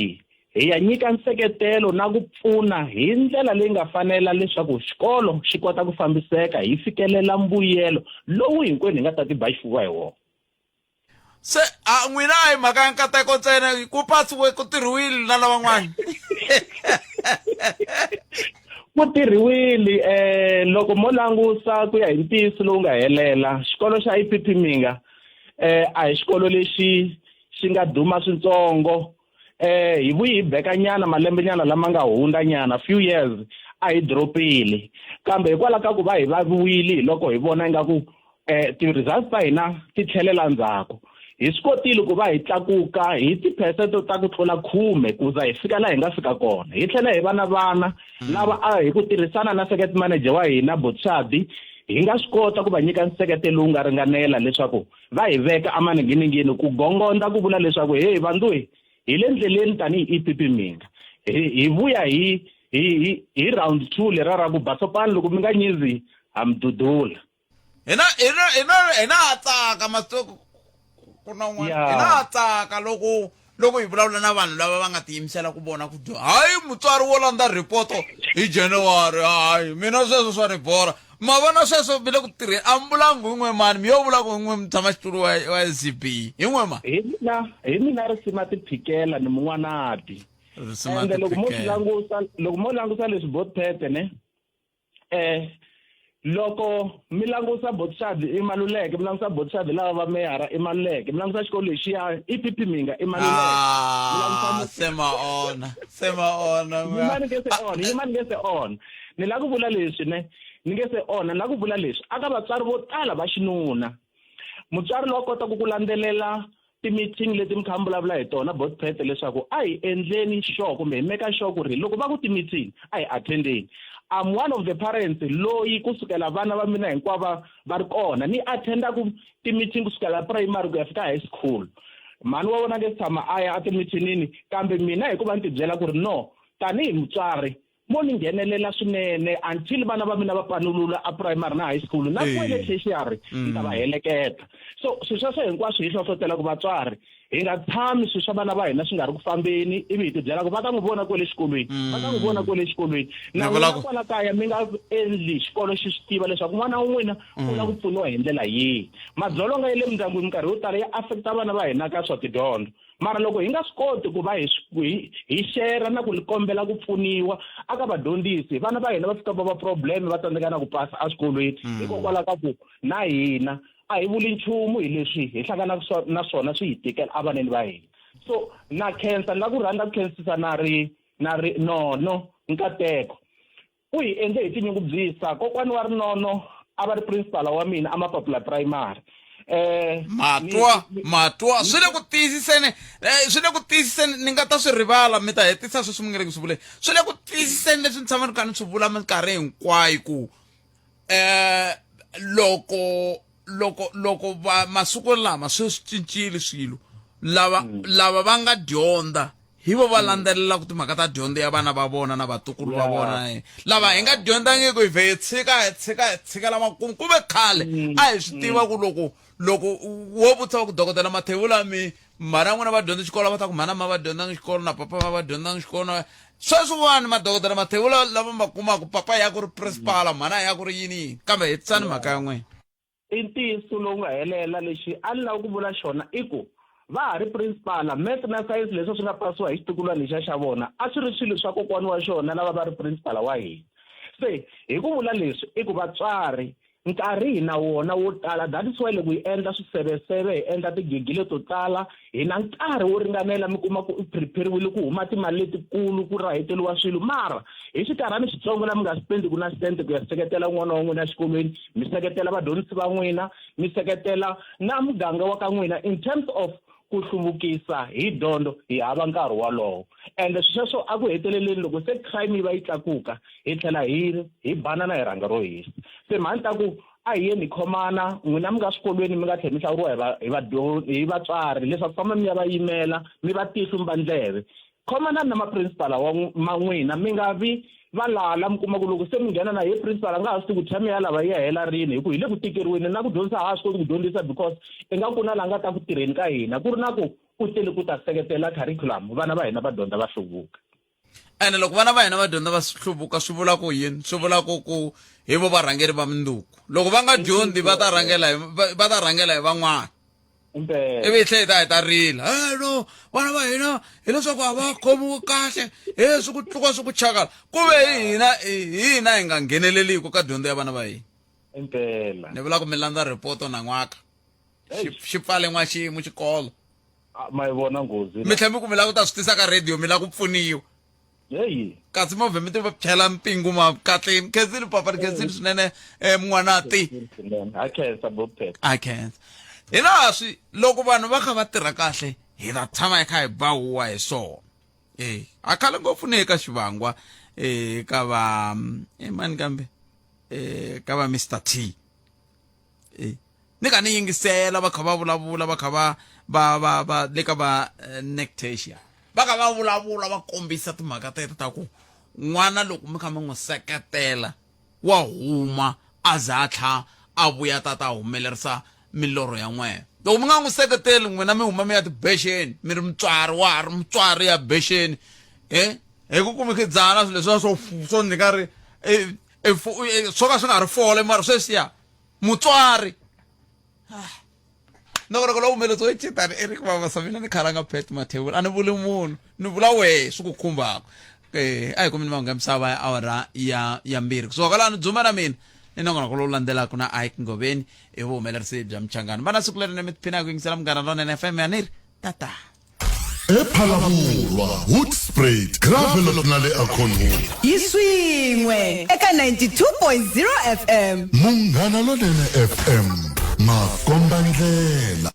hi ya nyika nseketelo na ku pfuna hi ndlela leyi nga fanela leswaku xikolo xi kota ku fambiseka hi fikelela mbuyelo lowu hinkwenu hi nga ta tiba xifuva hi wona. Se n'wina a hi mhaka ya nkateko ntsena ku pasiwe ku tirhiwile na lavan'wana ku tirhiwile loko mo langusa ku ya hi ntiyiso lowu nga helela xikolo xa EPP Minga a hi xikolo lexi xi nga duma swintsongo hi vuyi hi bekanyana malembe nyana lama nga hundza nyana few years a hi dropile kambe hikwalaho ka ku va hi vaviwile loko hi vona ingaku ti-results ta hina ti tlhelela ndzhaku hi swi kotile ku va hi tlakuka hi tiphesente ta ku tlula 10 ku za hi fika laha hi nga fika kona hi tlhela hi va na vana lava hi ku tirhisana na secret manager wa hina Botshadi hi nga swi kota ku va nyika nseketelo lowu nga ringanela leswaku va hi veka amaninginingini ku gongonda ku vula leswaku hey vanduhi hi le ndleleni tanihi EPP Minga hi vuya hi round 2 lera ra ku basopani loko mi nga nyizi hamdudula hina tsaka masoko kuna n'wana hina tsaka loko hi vulavula na vanhu lava va nga tiyimisela ku vona ku hayi mutswari wo landza report hi January hayi mina sweswo swa ni bora ma vona sweswo bile ku tirheni ambulangu hin'we mani mi yo vula ku hin'we mutshama xitulu wa SGB hin'we ma hi mina risima tiphikela ni mun'wanati ende loko mo langusa leswi Botpet ne loko mi langusa Botshadi i Maluleke mi langusa Botshadi lava va meyara i Maluleke mi langusa xikolo lexi ya EPP Minga i Maluleke sema ona yimani nge se on ni la ku vula leswi ne ni nge se ona na ku vula leswi aka vatswari vo tala va xinuna mutswari lowo kota ku landzelela ti-meeting leti mi kha mi vulavula hi tona Botpet leswaku a hi endleni sure kumbe hi meka sure ku ri loko va ku ti-meeting a hi attendeni. I'm one of the parents loyi kusukela vana va mina hinkwavo va ri kona ni attenda ku ti-meeting kusukela primary ku ya fika high school mani wa vona nge tshama a ya a ti-meetingini kambe mina hikuva ni tibyela ku ri no tanihi mutswari mo ni nghenelela swinene until vana va mina va panulula a primary na high school na kwele tertiary ni ta va heleketa so sweswo hinkwaswo hi hlohlotela ku vatswari hi nga tshami swi swa vana va hina swi nga ri ku fambeni ivi hi tibyela ku va ta n'wi vona kwele xikolweni va ta n'wi vona kwele xikolweni na kwala kaya mi nga endli xikolo xi swi tiva leswaku n'wana wun'wina u la ku pfuniwa hi ndlela yihi madzolonga ya le mindyangwini minkarhi yo tala ya affecta vana va hina ka swa tidyondzo mara loko hi nga swi koti ku va hi share na ku kombela ku pfuniwa aka vadyondzisi vana va hina va fika va problem va tsandzeka na ku pasa a swikolweni hikokwalaho ka ku na hina a hi vuli nchumu hi leswi hi hlangana na swona swi hi tikela a vaneni va hina so na khensa ni la ku rhandza ku khensisa na ri nono nkateko u hi endle hi tinyungubyisa kokwani wa Rinono a va ri principal wa mina a Mapapula primary matwa swi le ku tiyisiseni ni nga ta swi rivala mi ta hetisa sweswi mi nga le ku swi vuleni swi le ku tiyisiseni leswi ni tshama ni kha ni swi vula minkarhi hinkwayo ku loko masiku lama swi cincile swilo lava va nga dyondza hi vo va landzelela ku timhaka ta dyondzo ya vana va vona na vatukulu va vona lava hi nga dyondzangiki hi vhe hi tshika lamakumu kumbe khale a hi swi tiva ku loko wo vutisa va ku dokodela Mathebula mhana n'wina va dyondza xikolo va ta ku mhana ma va dyondzanga xikolo na papa va dyondzanga xikolo sweswiwani madokodela Mathebula lava ma kumaka papa ya ku ri principal mhana ya ku ri yini kambe hi tsani mhaka ya n'wina i ntiyiso lowu nga helela lexi a ni lava ku vula xona i ku va ha ri principal math na science leswi swi nga pasiwa hi xitukulwana lexa xa vona a swi ri swilo swa kokwani wa xona lava va ri principal wa hina se hi ku vula leswi i ku vatswari nkarhi hi na wona wo tala that is why loko hi endla swiseveseve hi endla tigegile to tala hi na nkarhi wo ringanela mi kuma ku prepare-wile ku huma timali letikulu ku rahiteliwa swilo mara hi xikarhani xitsongo lami nga spendi ku na sente ku ya seketela n'wana wa n'wina exikolweni mi seketela vadyondzisi va n'wina mi seketela na muganga wa ka n'wina in terms of ku hluvukisa hi dyondzo hi hava nkarhi walowo ende sweswo a ku heteleleni loko se crime yi va yi tlakuka hi tlhela hi banana hi rhanga ro hisa se mhani ta ku a hi yeni hi khomana n'wina mi nga swikolweni mi nga tlhela mi hlawuriwa hi vatswari leswaku famba mi ya va yimela mi va tihlu mi va ndleve khomanani na maprincipala ma n'wina mi nga vi va lala mi kuma ku loko se mi nghena na hi principal a nga ha swi tivi ku tshame ya lava yi ya hela rini hi ku hi le ku tikeriweni na ku dyondzisa ha swi koti ku dyondzisa because i nga ku na laha nga ta ku tirheni ka hina ku ri na ku ku tele ku ta seketela curriculum vana va hina va dyondza va hluvuka ene loko vana va hina va dyondza va hluvuka swi vula ku yini swi vula ku hi vo varhangeri va minduku loko va nga dyondzi va ta rhangela hi van'wana ivi hi tlhela hi ta rila no vana va hina hileswaku a va khomiwi kahle swi ku tluka swi ku chakala ku ve hina hi nga ngheneleliku ka dyondzo ya vana va hina impela ni vula ku mi landza ripoto na n'waka xi pfale n'waxiyimo xikolo ma yi vona nghozi mi tlhela mi ku mi lava ku ta swi tisa ka radio mi lava ku pfuniwa kasi movhe mi ti va chela mpingu ma kahleni khensile papa ni khensile swinene n'wanati a khensa hi laha swi loko vanhu va kha va tirha kahle hi ta tshama hi kha hi ba huwa hi swona a khale ngopfu ni eka xivangwa ka va mani kambe ka va Mr T ni kha ni yingisela va kha va vulavula va kha va le ka va Nectasia va kha va vulavula va kombisa timhaka teto ta ku n'wana loko mi kha mi n'wi seketela wa huma a za a tlha a vuya tata humelerisa milorho ya n'wena loko mi nga n'wi seketeli n'wina mi huma mi ya tibexeni mi ri mutswari wa ha ri mutswari ya bexeni hi ku kumikidzana swilo leswiwa swo ni nga ri swo ka swi nga ri fole mara sweswiya mutswari noko lowu humeleriwa hi citani Eric Mavasa mina ni khalanga Phet Mathebula a ni vuli munhu ni vula wehe swi ku khumbaka a hi kumini mahungu ya misava ya awara ya mbirhi kusuka laha ni dzuma na mina ni nongonoko lowu landzelaka na Ike Ngoveni hi vuhumelerisi bya Mchangani va na siku leri ni mi tiphina ku yingisela Munghana Lonene FM ya niri tata ePhalaborwa Hoedspruit Gravelot na le Akhonhul yi swin'we eka 92.0 FM Munghana Lonene FM makomba ndlela